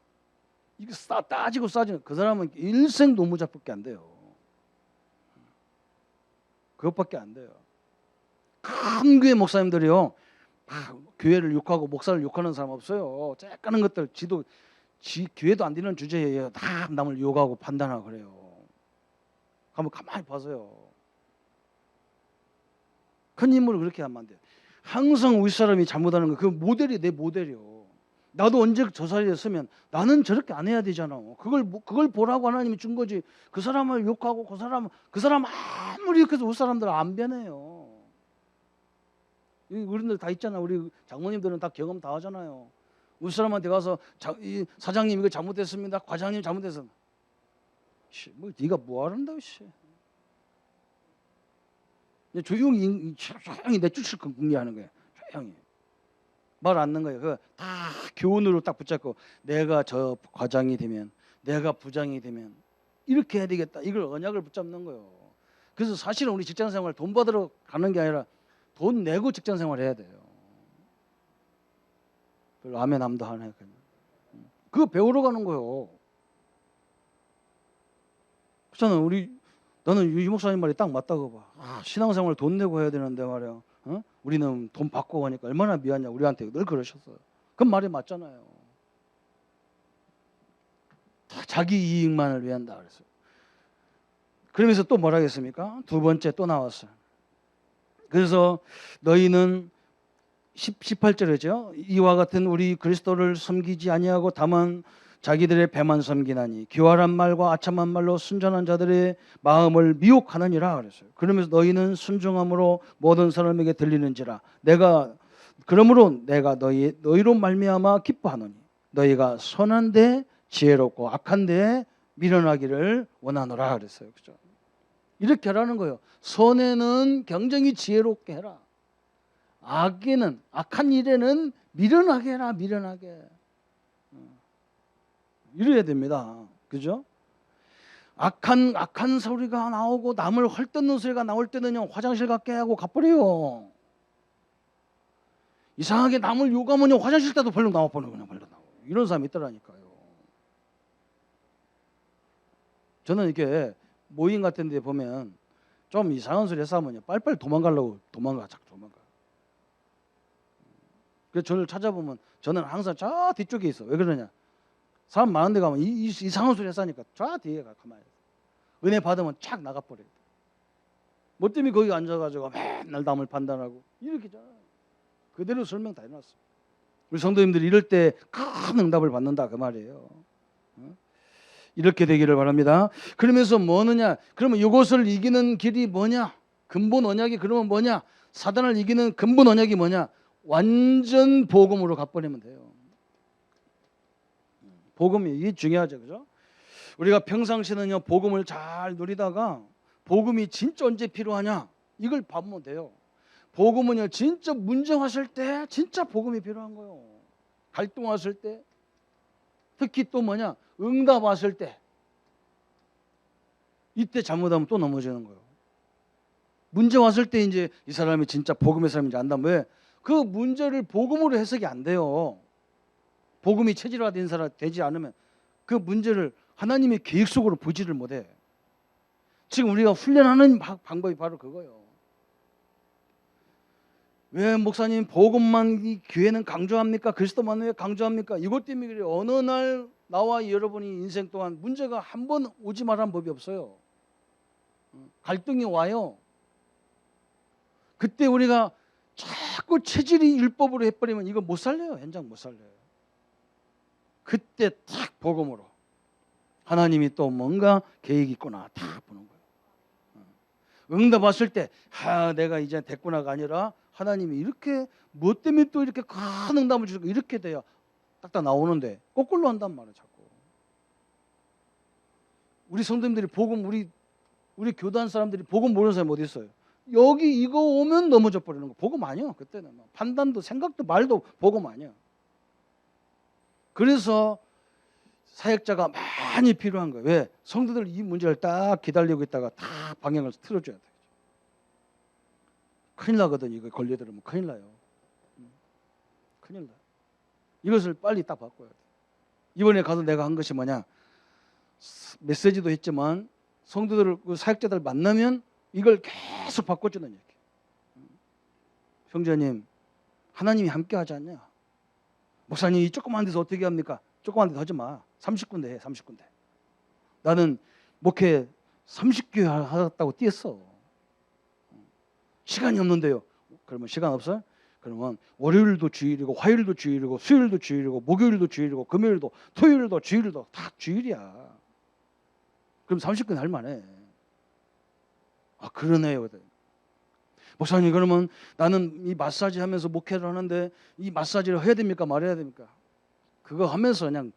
이거 따지고 싸지는 그 사람은 일생 노무자밖에 안 돼요. 그것밖에 안 돼요. 큰 교회 목사님들이요, 교회를 욕하고 목사를 욕하는 사람 없어요. 쬐까는 것들 교회도 안 되는 주제예요. 다 남을 욕하고 판단하고 그래요. 한번 가만히 봐서요. 큰 인물을 그렇게 하면 안 돼요. 항상 윗사람이 잘못하는 거, 그 모델이 내 모델이요. 나도 언제 저 자리에 서면 나는 저렇게 안 해야 되잖아. 그걸 보라고 하나님이 준 거지. 그 사람을 욕하고 그 사람 아무리 욕해서 윗사람들 안 변해요. 어른들 다 있잖아. 우리 장모님들은 다 경험 다 하잖아요. 윗사람한테 가서 이 사장님 이거 잘못했습니다. 과장님 잘못했어. 뭐 네가 뭐 하란다고 씨. 조용히 내쫓을 궁리하는 거예요. 조용히 말 안 넣는 거예요. 다 교훈으로 딱 붙잡고 내가 저 과장이 되면, 내가 부장이 되면 이렇게 해야 되겠다. 이걸 언약을 붙잡는 거예요. 그래서 사실은 우리 직장생활 돈 받으러 가는 게 아니라 돈 내고 직장생활 해야 돼요. 별로 아멘 암도 안 해. 그거 배우러 가는 거예요. 그렇잖아. 나는 유 목사님 말이 딱 맞다고 봐. 신앙생활 돈 내고 해야 되는데 말이야. 우리는 돈 받고 하니까 얼마나 미안냐. 우리한테 늘 그러셨어요. 그 말이 맞잖아요. 다 자기 이익만을 위한다 그랬어요. 그러면서 또 뭐라 했습니까? 두 번째 또 나왔어요. 그래서 너희는 18절이죠. 이와 같은 우리 그리스도를 섬기지 아니하고 다만 자기들의 배만 섬기나니 교활한 말과 아첨한 말로 순전한 자들의 마음을 미혹하느니라 그랬어요. 그러면서 너희는 순종함으로 모든 사람에게 들리는지라 그러므로 내가 너희로 말미암아 기뻐하노니 너희가 선한데 지혜롭고 악한데 미련하기를 원하노라 그랬어요. 그죠? 이렇게 하라는 거예요. 선에는 굉장히 지혜롭게 해라. 악한 일에는 미련하게 해라. 미련하게. 이래야 됩니다. 그죠? 악한 소리가 나오고 남을 헐뜯는 소리가 나올 때는요, 화장실 갔게 하고 가버려요. 이상하게 남을 욕하면요, 화장실 때도 벌렁 나와버려. 그냥 벌렁 나와. 이런 사람이 있더라니까요. 저는 이렇게 모임 같은 데 보면 좀 이상한 소리 해서 하면요, 빨리빨리 도망가. 그래서 저를 찾아보면 저는 항상 저 뒤쪽에 있어. 왜 그러냐? 사람 많은 데 가면 이상한 소리 했으니까 저 뒤에 가만히 있어. 은혜 받으면 쫙 나가버려요. 뭐 때문에 거기 앉아가지고 맨날 남을 판단하고 이렇게잖아. 그대로 설명 다 해놨어. 우리 성도님들이 이럴 때 큰 응답을 받는다 그 말이에요. 이렇게 되기를 바랍니다. 그러면서 뭐느냐? 그러면 이것을 이기는 길이 뭐냐? 근본 언약이 그러면 뭐냐? 사단을 이기는 근본 언약이 뭐냐? 완전 복음으로 가버리면 돼요. 복음이 이게 중요하죠, 그죠? 우리가 평상시는요 복음을 잘 누리다가 복음이 진짜 언제 필요하냐? 이걸 봐보면 돼요. 복음은요 진짜 문제 왔을 때 진짜 복음이 필요한 거예요. 갈등 왔을 때, 특히 또 뭐냐? 응답 왔을 때, 이때 잘못하면 또 넘어지는 거예요. 문제 왔을 때 이제 이 사람이 진짜 복음의 사람인지 안다면 왜? 그 문제를 복음으로 해석이 안 돼요. 복음이 체질화된 사람 되지 않으면 그 문제를 하나님의 계획 속으로 보지를 못해. 지금 우리가 훈련하는 방법이 바로 그거예요. 왜 목사님 복음만 이 교회는 강조합니까? 그리스도만 왜 강조합니까? 이것 때문에 그래요. 어느 날 나와 여러분이 인생 동안 문제가 한 번 오지 말라는 법이 없어요. 갈등이 와요. 그때 우리가 자꾸 체질이 율법으로 해버리면 이거 못 살려요. 현장 못 살려요. 그때 딱 복음으로 하나님이 또 뭔가 계획이 있구나 딱 보는 거예요. 응답 왔을 때 내가 이제 됐구나가 아니라 하나님이 이렇게 뭐 때문에 또 이렇게 큰 응답을 주고 이렇게 돼야 딱딱 나오는데 거꾸로 한단 말이에요. 자꾸 우리 성도님들이 복음 우리 교단 사람들이 복음 모르는 사람이 어디 있어요? 여기 이거 오면 넘어져 버리는 거 복음 아니야. 그때는 판단도 생각도 말도 복음 아니야. 그래서 사역자가 많이 필요한 거예요. 왜? 성도들 이 문제를 딱 기다리고 있다가 다 방향을 틀어줘야 돼. 큰일 나거든. 이거 걸려들으면 큰일 나요. 큰일 나. 이것을 빨리 딱 바꿔야 돼. 이번에 가서 내가 한 것이 뭐냐? 메시지도 했지만 성도들, 그 사역자들 만나면 이걸 계속 바꿔주는 얘기. 형제님, 하나님이 함께 하지 않냐? 목사님, 이 조그만 데서 어떻게 합니까? 조그만 데서 하지 마. 30군데 해, 30군데. 나는 목회 30교회 하겠다고 뛰었어. 시간이 없는데요. 그러면 시간 없어요? 그러면 월요일도 주일이고 화요일도 주일이고 수요일도 주일이고 목요일도 주일이고 금요일도 토요일도 주일도 다 주일이야. 그럼 30군 할 만해. 아, 그러네요. 목사님, 그러면 나는 이 마사지 하면서 목회를 하는데 이 마사지를 해야 됩니까? 말해야 됩니까? 그거 하면서 그냥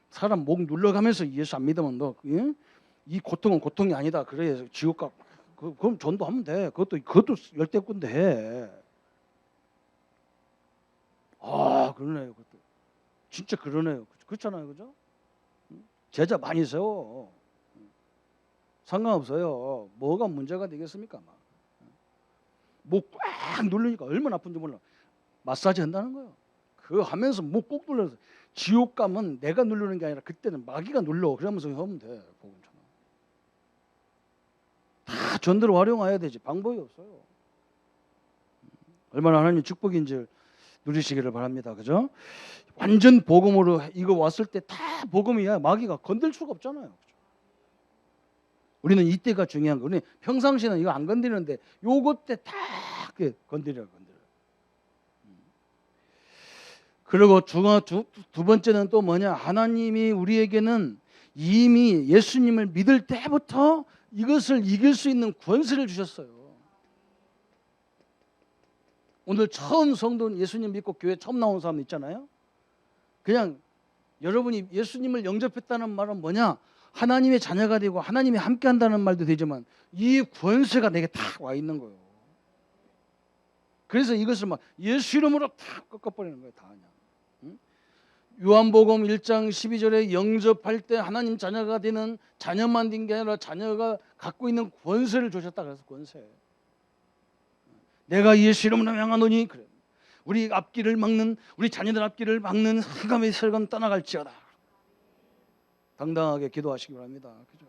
사람 목 눌러가면서 예수 안 믿으면 너 이 고통은 고통이 아니다. 그래 지옥 가. 그럼 전도하면 돼. 그것도 열대꾼데 해. 아, 그러네요. 그것도 진짜 그러네요. 그렇잖아요, 그죠? 제자 많이 세워. 상관없어요. 뭐가 문제가 되겠습니까? 목 꽉 누르니까 얼마나 아픈지 몰라. 마사지 한다는 거예요. 그거 하면서 목 꼭 눌러서 지옥 가면 내가 누르는 게 아니라 그때는 마귀가 눌러. 그러면서 하면 돼. 복음처럼. 다 전도를 활용해야 되지. 방법이 없어요. 얼마나 하나님의 축복인지 누리시기를 바랍니다. 그죠? 완전 복음으로 이거 왔을 때 다 복음이야. 마귀가 건들 수가 없잖아요. 그죠? 우리는 이때가 중요한 거. 우리 평상시는 이거 안 건드리는데 요거 때 다 건드려. 그리고 두 번째는 또 뭐냐? 하나님이 우리에게는 이미 예수님을 믿을 때부터 이것을 이길 수 있는 권세를 주셨어요. 오늘 처음 성도는 예수님 믿고 교회 처음 나온 사람 있잖아요. 그냥 여러분이 예수님을 영접했다는 말은 뭐냐? 하나님의 자녀가 되고 하나님이 함께 한다는 말도 되지만 이 권세가 내게 딱 와 있는 거예요. 그래서 이것을 막 예수 이름으로 탁 꺾어버리는 거예요. 다 그냥. 요한복음 1장 12절에 영접할 때 하나님 자녀가 되는 자녀만 된 게 아니라 자녀가 갖고 있는 권세를 주셨다. 그래서 권세. 내가 예수 이름으로 명하노니 그래. 우리 앞길을 막는 우리 자녀들 앞길을 막는 흑암의 세력은 떠나갈지어다. 당당하게 기도하시기 바랍니다. 그죠?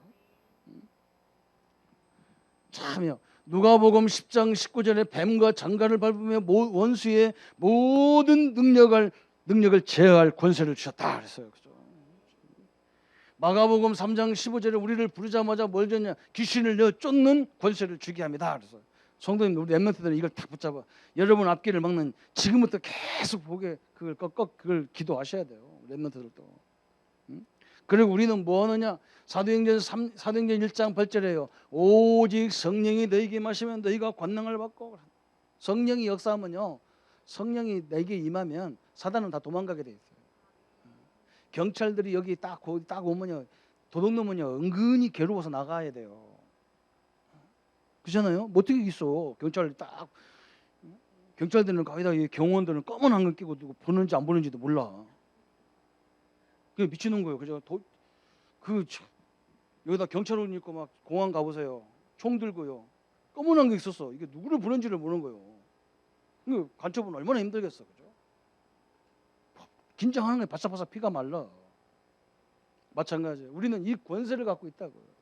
참요. 누가복음 10장 19절에 뱀과 장가를 밟으며 원수의 모든 능력을 제어할 권세를 주셨다 그랬어요. 그죠? 마가복음 3장 15절에 우리를 부르자마자 뭘 줬냐? 귀신을 내어 쫓는 권세를 주게 합니다. 그래서 성도님, 우리 랩런트들은 이걸 딱 붙잡아. 여러분 앞길을 막는 지금부터 계속 보게 그걸 기도하셔야 돼요. 랩런트들도. 그리고 우리는 뭐 하느냐? 사도행전 1장 8절에요. 오직 성령이 너희에게 임하시면 너희가 권능을 받고. 성령이 역사하면요. 성령이 내게 임하면 사단은 다 도망가게 돼 있어요. 경찰들이 여기 딱 오면요. 도둑놈은요. 은근히 괴로워서 나가야 돼요. 그렇잖아요? 뭐 어떻게 있어? 경찰들은 거기다 경호원들은 검은 안경 끼고 누구 보는지 안 보는지도 몰라. 그게 미치는 거예요. 그죠? 여기다 경찰 옷 입고 막 공항 가보세요. 총 들고요. 검은 안경 있었어. 이게 누구를 보는지를 모르는 거예요. 그 간첩은 얼마나 힘들겠어, 그죠? 긴장하는 거에 바싹바싹 피가 말라. 마찬가지예요. 우리는 이 권세를 갖고 있다고요.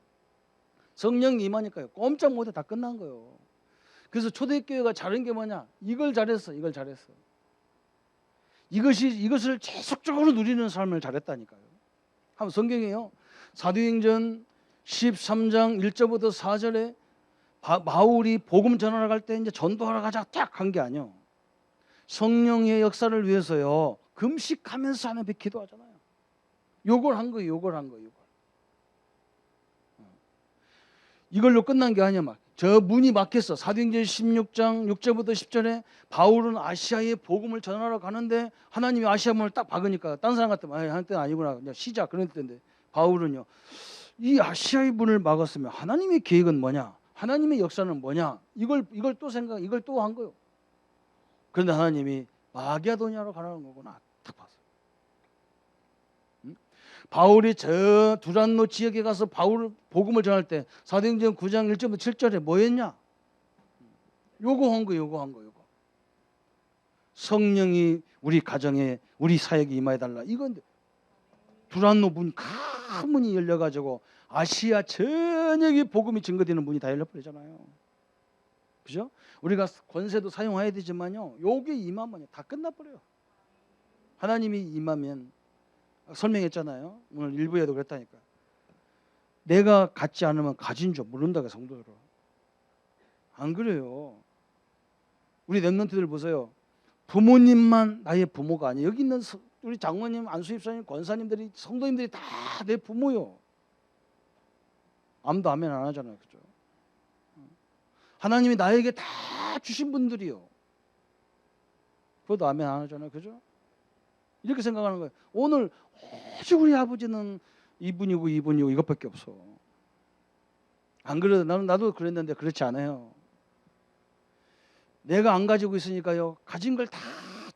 성령이 임하니까요. 꼼짝 못해 다 끝난 거예요. 그래서 초대교회가 잘한 게 뭐냐? 이걸 잘했어. 이것을 계속적으로 누리는 삶을 잘했다니까요. 한번 성경에요. 사도행전 13장 1절부터 4절에 바울이 복음 전하러 갈 때 이제 전도하러 가자 딱 한 게 아니요. 성령의 역사를 위해서요. 금식하면서 하나님께 기도하잖아요. 요걸 한 거예요. 이걸로 끝난 게 아니야. 저 문이 막혔어. 사도행전 16장 6절부터 10절에 바울은 아시아에 복음을 전하러 가는데 하나님이 아시아 문을 딱 박으니까 딴 사람 같으면 한때는 아니구나. 그냥 시작 그런 때인데 바울은요. 이 아시아의 문을 막았으면 하나님의 계획은 뭐냐? 하나님의 역사는 뭐냐? 이걸 또 한 거예요. 그런데 하나님이 마게도냐로 가라는 거구나. 딱 봤어요. 바울이 저 두란노 지역에 가서 바울 복음을 전할 때 사도행전 9장 1절부터 7절에 뭐 했냐? 요구한 거. 성령이 우리 가정에 우리 사역에 임하여 달라. 이건 두란노 문 큰 문이 열려가지고 아시아 전역에 복음이 증거되는 문이 다 열려버리잖아요. 그죠? 우리가 권세도 사용해야 되지만요, 요게 임하면 다 끝나버려요. 하나님이 임하면, 설명했잖아요. 오늘 일부에도 그랬다니까. 내가 갖지 않으면 가진 줄 모른다고 성도들은. 안 그래요. 우리 랩런트들 보세요. 부모님만 나의 부모가 아니에요. 여기 있는 우리 장로님, 안수집사님, 권사님들이, 성도님들이 다 내 부모요. 아무도 아멘 안 하잖아요. 그죠? 하나님이 나에게 다 주신 분들이요. 그것도 아멘 안 하잖아요. 그죠? 이렇게 생각하는 거예요. 오늘 오직 우리 아버지는 이분이고 이것밖에 없어. 안 그래도 나도 그랬는데 그렇지 않아요. 내가 안 가지고 있으니까요, 가진 걸 다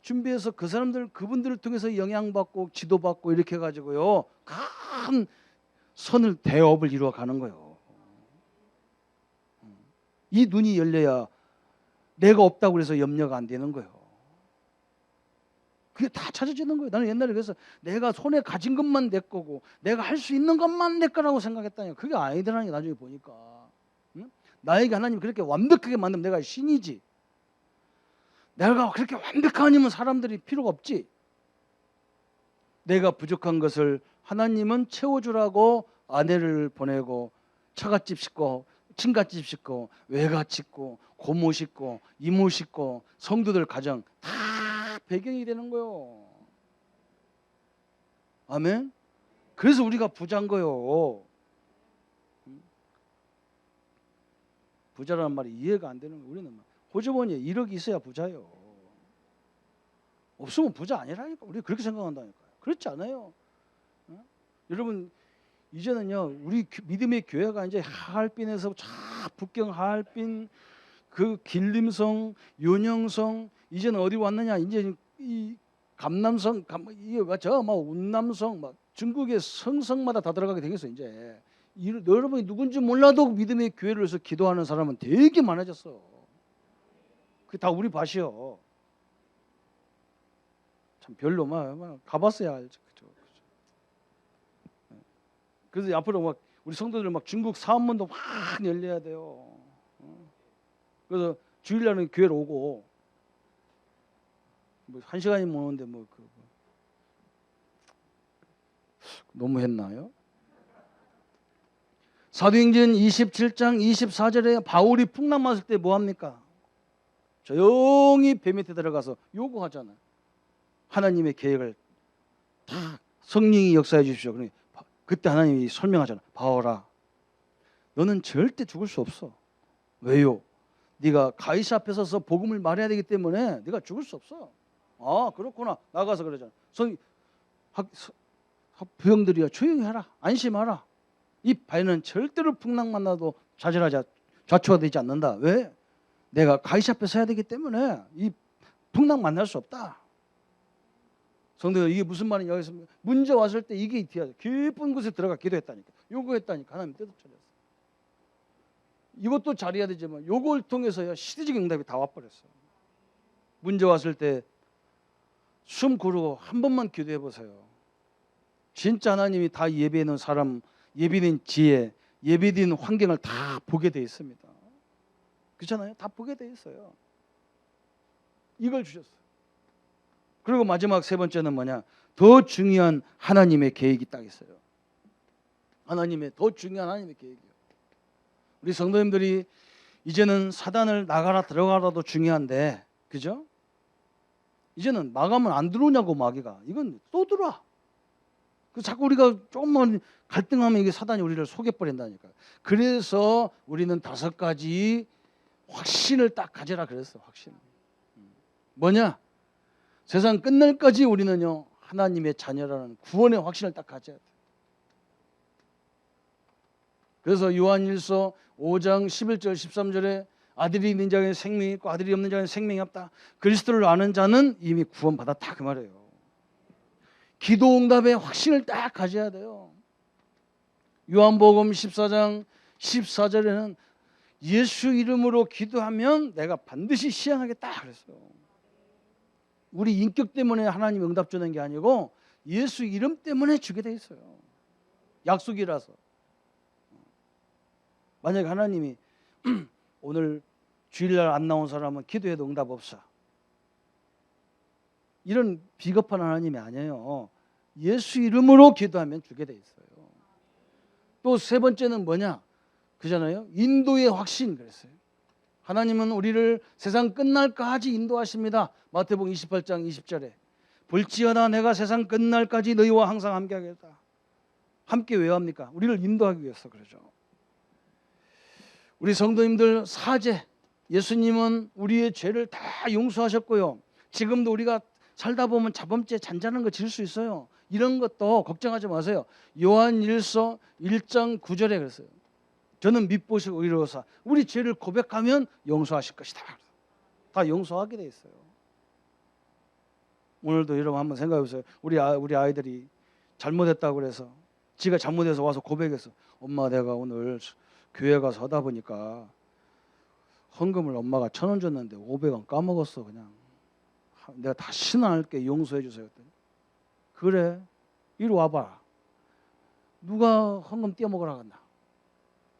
준비해서 그분들을 통해서 영향받고 지도받고 이렇게 해가지고요, 큰 선을 대업을 이루어 가는 거예요. 이 눈이 열려야 내가 없다고 그래서 염려가 안 되는 거예요. 그게 다 찾아지는 거예요. 나는 옛날에 그래서 내가 손에 가진 것만 내 거고 내가 할 수 있는 것만 내 거라고 생각했다니까. 그게 아니더라니. 나중에 보니까. 응? 나에게 하나님이 그렇게 완벽하게 만들면 내가 신이지. 내가 그렇게 완벽하면 사람들이 필요가 없지. 내가 부족한 것을 하나님은 채워주라고 아내를 보내고 처갓집 싣고 친갓집 싣고 외갓 싣고 고모 싣고 이모 싣고 성도들 가정 다 배경이 되는 거요. 아멘. 그래서 우리가 부자인 거요. 부자라는 말이 이해가 안 되는 거예요. 우리는 호주머니에 1억이 있어야 부자요. 없으면 부자 아니라니까. 우리 그렇게 생각한다니까요. 그렇지 않아요. 여러분, 이제는요, 우리 믿음의 교회가 이제 하얼빈에서 쫙 북경 하얼빈, 그 길림성, 윤영성, 이제는 어디 왔느냐? 이제 이 감남성, 이게 막 운남성, 막 중국의 성마다 다 들어가게 되겠어 이제. 여러분이 누군지 몰라도 믿음의 교회를 위해서 기도하는 사람은 되게 많아졌어. 그게 다 우리 밭이요. 참 별로 막 가봤어야 알죠. 그죠? 그래서 앞으로 막 우리 성도들 막 중국 사업문도 막 열려야 돼요. 그래서 주일날은 교회로 오고 뭐 1시간이면 오는데 너무 했나요? 사도행전 27장 24절에 바울이 풍랑 맞을 때 뭐 합니까? 조용히 배 밑에 들어가서 요구하잖아요. 하나님의 계획을 다 성령이 역사해 주십시오. 그때 하나님이 설명하잖아. 바울아, 너는 절대 죽을 수 없어. 왜요? 네가 가이사 앞에 서서 복음을 말해야 되기 때문에 네가 죽을 수 없어. 아, 그렇구나. 나가서 그러잖아. 부형들이야, 조용히 하라. 안심하라. 이 바위는 절대로 풍랑 만나도 좌절하지 좌초되지 않는다. 왜? 내가 가이사 앞에 서야 되기 때문에 이 풍랑 만날 수 없다. 성도들, 이게 무슨 말이냐? 여기서 문제 왔을 때 이게 있어야 돼. 깊은 곳에 들어가 기도했다니까. 요구했다니까. 하나님 뜻대로. 이것도 잘해야 되지만 요걸 통해서야 시대적인 응답이 다 와버렸어. 문제 왔을 때 숨 고르고 한 번만 기도해 보세요. 진짜 하나님이 다 예배하는 사람, 예비된 지혜, 예비된 환경을 다 보게 돼 있습니다. 그렇잖아요? 다 보게 돼 있어요. 이걸 주셨어요. 그리고 마지막 세 번째는 뭐냐? 더 중요한 하나님의 계획이 딱 있어요. 더 중요한 하나님의 계획이요. 우리 성도님들이 이제는 사단을 나가라 들어가라도 중요한데, 그죠? 이제는 나가면 안 들어오냐고 마귀가. 이건 또 들어와. 자꾸 우리가 조금만 갈등하면 이게 사단이 우리를 속여버린다니까요. 그래서 우리는 5가지 확신을 딱 가져라 그랬어. 확신. 뭐냐? 세상 끝날까지 우리는요, 하나님의 자녀라는 구원의 확신을 딱 가져야 돼. 그래서 요한일서 5장 11절 13절에 아들이 있는 자에게 생명이 있고 아들이 없는 자에게 생명이 없다. 그리스도를 아는 자는 이미 구원받았다 그 말이에요. 기도 응답의 확신을 딱 가져야 돼요. 요한복음 14장 14절에는 예수 이름으로 기도하면 내가 반드시 시행하겠다 그랬어요. 우리 인격 때문에 하나님 응답 주는 게 아니고 예수 이름 때문에 주게 돼 있어요. 약속이라서. 만약에 하나님이 오늘 주일날 안 나온 사람은 기도해도 응답 없어. 이런 비겁한 하나님이 아니에요. 예수 이름으로 기도하면 주게 돼 있어요. 또 세 번째는 뭐냐? 그잖아요. 인도의 확신 그랬어요. 하나님은 우리를 세상 끝날까지 인도하십니다. 마태복음 28장 20절에 볼지어다 내가 세상 끝날까지 너희와 항상 함께하겠다. 함께 왜 합니까? 우리를 인도하기 위해서 그러죠. 우리 성도님들 사죄, 예수님은 우리의 죄를 다 용서하셨고요. 지금도 우리가 살다 보면 자범죄 잔잔한 거 지을 수 있어요. 이런 것도 걱정하지 마세요. 요한일서 1장 9절에 그랬어요. 저는 밉보시고 의로우사 우리 죄를 고백하면 용서하실 것이다. 다 용서하게 돼 있어요. 오늘도 여러분 한번 생각해 보세요. 우리 아이들이 잘못했다고 그래서 지가 잘못해서 와서 고백했어. 엄마 내가 오늘 교회 가서 하다 보니까 헌금을 엄마가 1,000원 줬는데 500원 까먹었어. 그냥 내가 다시는 안 할게. 용서해 주세요. 그래 이리 와봐. 누가 헌금 떼어먹으라 간다.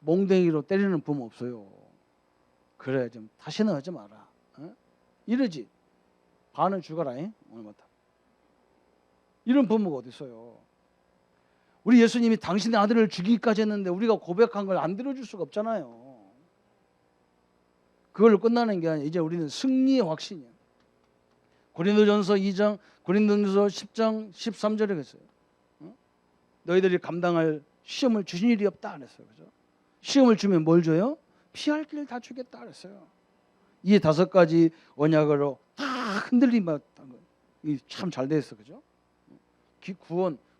몽댕이로 때리는 부모 없어요. 그래 좀 다시는 하지 마라. 어? 이러지. 반은 죽어라. 오늘부터. 이런 부모가 어디 있어요. 우리 예수님이 당신의 아들을 죽이기까지 했는데 우리가 고백한 걸 안 들어줄 수가 없잖아요. 그걸로 끝나는 게 아니라 이제 우리는 승리의 확신이에요. 고린도전서 10장 13절에 그랬어요. 너희들이 감당할 시험을 주신 일이 없다 그랬어요. 그죠? 시험을 주면 뭘 줘요? 피할 길 다 주겠다 그랬어요. 이 5가지 언약으로 다 흔들리면 참 잘 돼 있어. 그죠?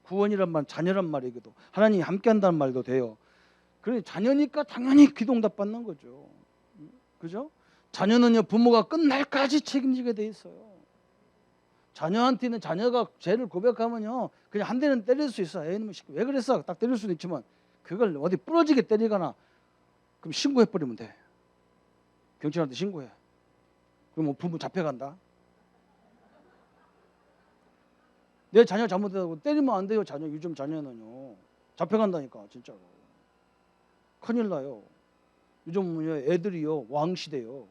구원이란 말 자녀란 말이기도 하나님이 함께한다는 말도 돼요. 그래 자녀니까 당연히 기도응답 받는 거죠. 그죠? 자녀는요 부모가 끝날까지 책임지게 돼 있어요. 자녀한테는 자녀가 죄를 고백하면요 그냥 한 대는 때릴 수 있어. 에이 왜 그랬어? 딱 때릴 수도 있지만 그걸 어디 부러지게 때리거나 그럼 신고해버리면 돼. 경찰한테 신고해. 그럼 부모 잡혀간다. 내 자녀 잘못했다고 때리면 안 돼요. 자녀 요즘 자녀는요 잡혀간다니까 진짜로. 큰일 나요. 요즘 애들이요 왕시대요.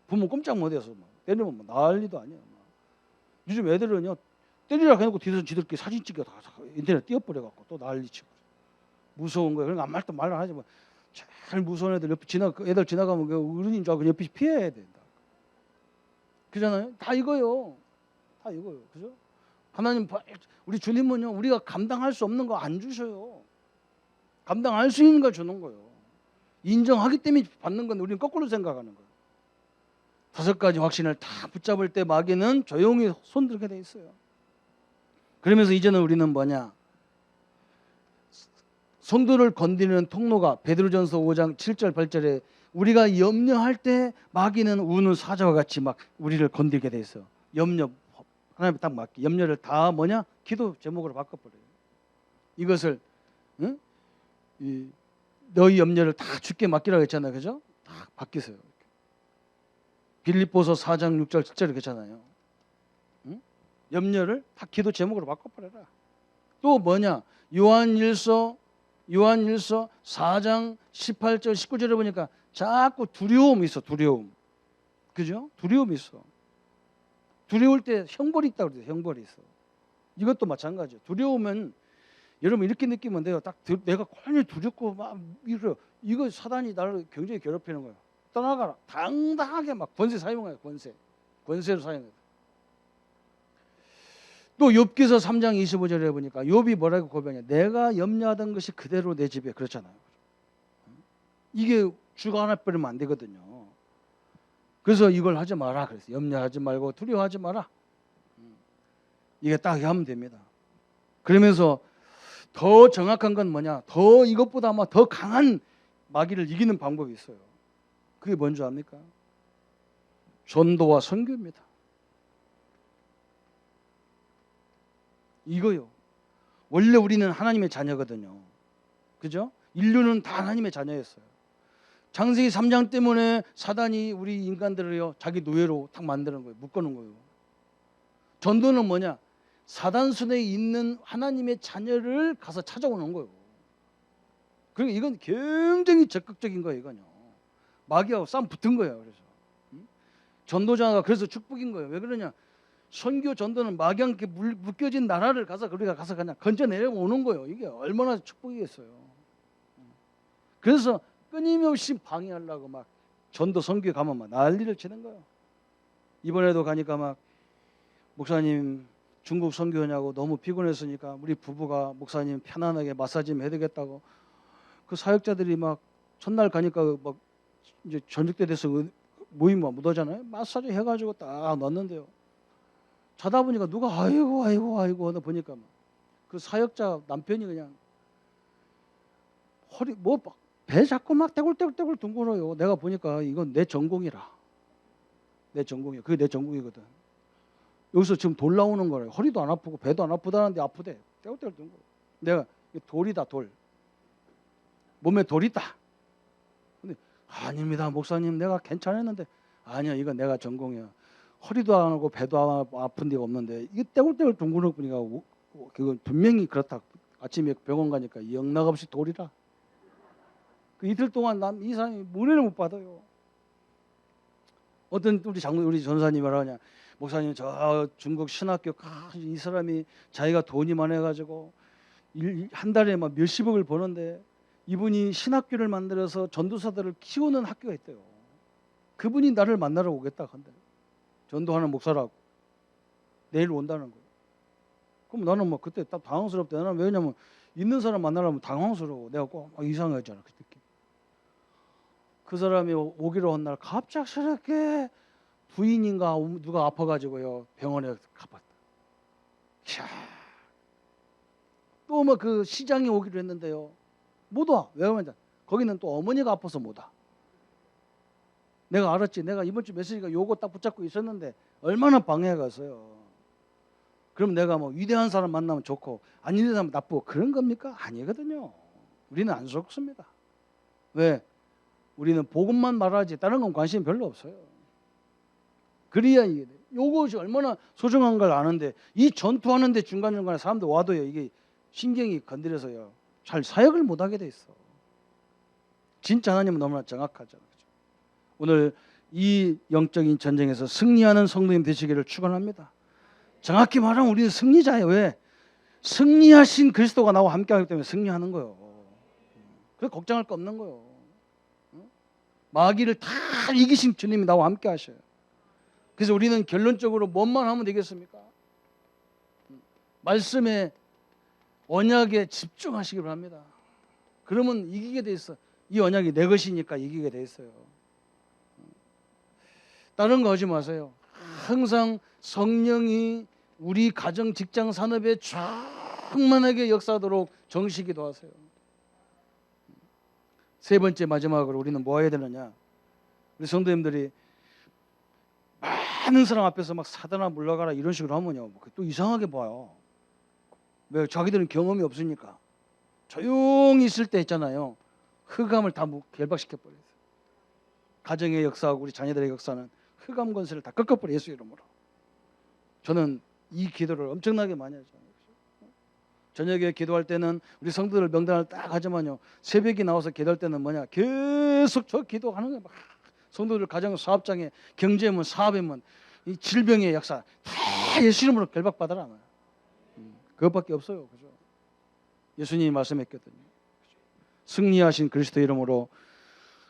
부모 꼼짝 못해서 막 때리면 난리도 아니야. 요즘 애들은요 때리라 해놓고 뒤에서 지들끼리 사진 찍어 다 인터넷 띄워버려갖고 또 난리치고 무서운 거예요. 그러니까 아무 말도 하지 마. 제일 무서운 애들 옆에 애들 지나가면 그 어른인 줄 알고 옆에 피해야 된다. 그잖아요. 다 이거요. 다 이거요. 그죠? 하나님 우리 주님은요 우리가 감당할 수 없는 거 안 주셔요. 감당할 수 있는 걸 주는 거예요. 인정하기 때문에 받는 건데 우리는 거꾸로 생각하는 거예요. 5가지 확신을 다 붙잡을 때 마귀는 조용히 손들게 돼 있어요. 그러면서 이제는 우리는 뭐냐? 성도를 건드리는 통로가 베드로전서 5장 7절 8절에 우리가 염려할 때 마귀는 우는 사자와 같이 막 우리를 건들게 돼 있어요. 염려 하나님 딱 맞게 염려를 다 뭐냐? 기도 제목으로 바꿔버려요. 이것을 응? 너희 염려를 다 주께 맡기라고 했잖아요. 그죠? 다 바뀌세요. 빌립보서 4장 6절 7절에 그랬잖아요. 응? 염려를 다 기도 제목으로 바꿔버려라. 또 뭐냐? 요한일서 4장 18절 19절에 보니까 자꾸 두려움이 있어. 두려움. 그죠? 두려움이 있어. 두려울 때 형벌이 있다고 그래요. 형벌이 있어. 이것도 마찬가지예요. 두려우면 여러분 이렇게 느끼면 돼요. 딱 내가 괜히 두렵고 막 이거 사단이 나를 굉장히 괴롭히는 거예요. 떠나가라. 당당하게 막 권세 사용해요. 권세로 사용해요. 또 욥기서 3장 25절에 보니까 욥이 뭐라고 고백하냐? 내가 염려하던 것이 그대로 내 집에 그렇잖아요. 이게 주관해 버리면 안 되거든요. 그래서 이걸 하지 마라 그랬어요. 염려하지 말고 두려워하지 마라. 이게 딱 하면 됩니다. 그러면서 더 정확한 건 뭐냐? 더 이것보다 아마 더 강한 마귀를 이기는 방법이 있어요. 그게 뭔지 압니까? 전도와 선교입니다. 이거요. 원래 우리는 하나님의 자녀거든요. 그죠? 인류는 다 하나님의 자녀였어요. 창세기 3장 때문에 사단이 우리 인간들을요 자기 노예로 탁 만드는 거예요. 묶어놓은 거예요. 전도는 뭐냐? 사단 손에 있는 하나님의 자녀를 가서 찾아오는 거예요. 그러니까 이건 굉장히 적극적인 거예요. 이건요. 마귀하고 싸움 붙은 거예요. 그래서 전도자가 그래서 축복인 거예요. 왜 그러냐? 선교 전도는 마귀와 함께 묶여진 나라를 가서 우리가 가서 그냥 건져내려오는 거예요. 이게 얼마나 축복이겠어요. 그래서 끊임없이 방해하려고 막 전도 선교에 가면 막 난리를 치는 거예요. 이번에도 가니까 막 목사님 중국 선교하냐고 너무 피곤했으니까 우리 부부가 목사님 편안하게 마사지 좀 해드리겠다고 그 사역자들이 막 첫날 가니까 막 이제 저녁 때 돼서 모임 못 오잖아요. 마사지 해가지고 딱 넣었는데요. 자다 보니까 누가 아이고 하다 보니까 그 사역자 남편이 그냥 허리 뭐 배 잡고 막 떼굴떼굴 둥글어요. 내가 보니까 이건 내 전공이라. 내 전공이야. 그게 내 전공이거든. 여기서 지금 돌 나오는 거래요. 허리도 안 아프고 배도 안 아프다는데 아프대. 떼굴떼굴 둥글어. 내가 돌이다 돌. 몸에 돌이 있다. 근데 아닙니다 목사님 내가 괜찮았는데 아니야 이건 내가 전공이야. 허리도 안 하고 배도 안 아픈 데가 없는데 이게 떼굴떼굴 둥그러 보니까 그건 분명히 그렇다. 아침에 병원 가니까 영락없이 돌이라. 그 이틀 동안 이 사람이 문의를 못 받아요. 어떤 우리 전사님이 말하냐 목사님 저 중국 신학교 이 사람이 자기가 돈이 많아가지고 한 달에 막 몇십억을 버는데 이분이 신학교를 만들어서 전도사들을 키우는 학교가 있대요. 그분이 나를 만나러 오겠다 한대. 전도하는 목사라고 내일 온다는 거예요. 그럼 나는 뭐 그때 딱 당황스럽대. 나는 왜냐면 있는 사람 만나려면 당황스러워. 내가 꼭 이상하잖아 그 느낌. 그 사람이 오기로 한 날 갑작스럽게 부인인가 누가 아파가지고요 병원에 가봤다. 또 뭐 그 시장에 오기로 했는데요 못 와. 왜 그러냐? 거기는 또 어머니가 아파서 못 와. 내가 알았지. 내가 이번 주 메시지가 요거 딱 붙잡고 있었는데 얼마나 방해가 갔어요. 그럼 내가 뭐 위대한 사람 만나면 좋고 안 위대한 사람 나쁘고 그런 겁니까? 아니거든요. 우리는 안 속습니다. 왜? 우리는 복음만 말하지 다른 건 관심이 별로 없어요. 그래야 이게 돼. 요것이 얼마나 소중한 걸 아는데 이 전투하는데 중간중간에 사람들 와도요 이게 신경이 건드려서요 잘 사역을 못하게 돼 있어. 진짜 하나님은 너무나 정확하잖아요. 오늘 이 영적인 전쟁에서 승리하는 성도님 되시기를 축원합니다. 정확히 말하면 우리는 승리자예요. 왜? 승리하신 그리스도가 나와 함께하기 때문에 승리하는 거예요. 그래서 걱정할 거 없는 거예요. 마귀를 다 이기신 주님이 나와 함께 하셔요. 그래서 우리는 결론적으로 뭔만 하면 되겠습니까? 말씀에 언약에 집중하시기 바랍니다. 그러면 이기게 돼 있어. 이 언약이 내 것이니까 이기게 돼 있어요. 다른 거 하지 마세요. 항상 성령이 우리 가정, 직장, 산업에 충만하게 역사하도록 정시기도 하세요. 세 번째 마지막으로 우리는 뭐 해야 되느냐? 우리 성도님들이 많은 사람 앞에서 막 사단아 물러가라 이런 식으로 하면요 또 이상하게 봐요. 왜? 자기들은 경험이 없으니까. 조용히 있을 때 있잖아요 흑암을 다 결박시켜 버려요. 가정의 역사하고 우리 자녀들의 역사는 흑암 권세를 다 꺾어버려 예수 이름으로. 저는 이 기도를 엄청나게 많이 하죠. 저녁에 기도할 때는 우리 성도들 명단을 딱 하지만요 새벽에 나와서 기도할 때는 뭐냐 계속 저 기도하는 거예요. 막 성도들 가정 사업장에 경제면 사업이면 이 질병의 역사 다 예수 이름으로 결박받아라. 그것밖에 없어요. 그죠? 예수님이 말씀했거든요. 승리하신 그리스도 이름으로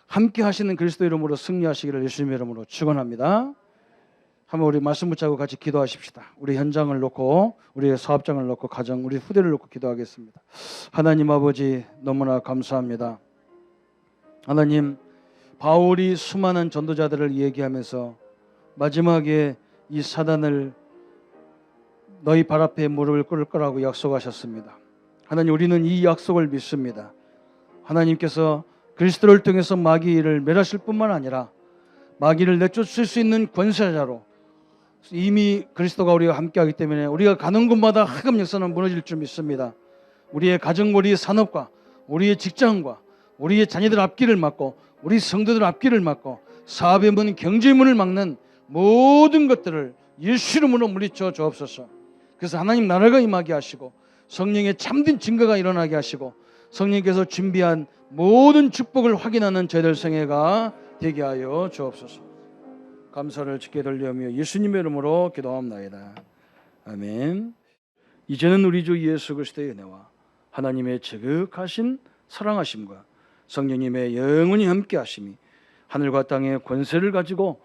함께 하시는 그리스도 이름으로 승리하시기를 예수님의 이름으로 축원합니다. 한번 우리 말씀 붙잡고 같이 기도하십시다. 우리 현장을 놓고 우리의 사업장을 놓고 가정 우리 후대를 놓고 기도하겠습니다. 하나님 아버지 너무나 감사합니다. 하나님 바울이 수많은 전도자들을 얘기하면서 마지막에 이 사단을 너희 발 앞에 무릎을 꿇을 거라고 약속하셨습니다. 하나님 우리는 이 약속을 믿습니다. 하나님께서 그리스도를 통해서 마귀를 멸하실 뿐만 아니라 마귀를 내쫓을 수 있는 권세자로 이미 그리스도가 우리와 함께하기 때문에 우리가 가는 곳마다 하금 역사는 무너질 줄 믿습니다. 우리의 가정과 우리의 산업과 우리의 직장과 우리의 자녀들 앞길을 막고 우리 성도들 앞길을 막고 사업의 문, 경제의 문을 막는 모든 것들을 예수 이름으로 물리쳐 주옵소서. 그래서 하나님 나라가 임하게 하시고 성령의 참된 증거가 일어나게 하시고 성령께서 준비한 모든 축복을 확인하는 저희들 생애가 되게 하여 주옵소서. 감사를 주께 돌리며 예수님의 이름으로 기도합나이다. 아멘. 이제는 우리 주 예수 그리스도의 은혜와 하나님의 지극하신 사랑하심과 성령님의 영원히 함께 하심이 하늘과 땅의 권세를 가지고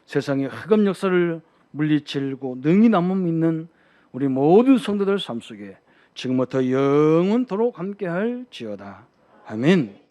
세상의 흑암 역사를 물리치고 능히 남음 있는 우리 모든 성도들 삶 속에 지금부터 영원토록 함께할지어다. 아멘.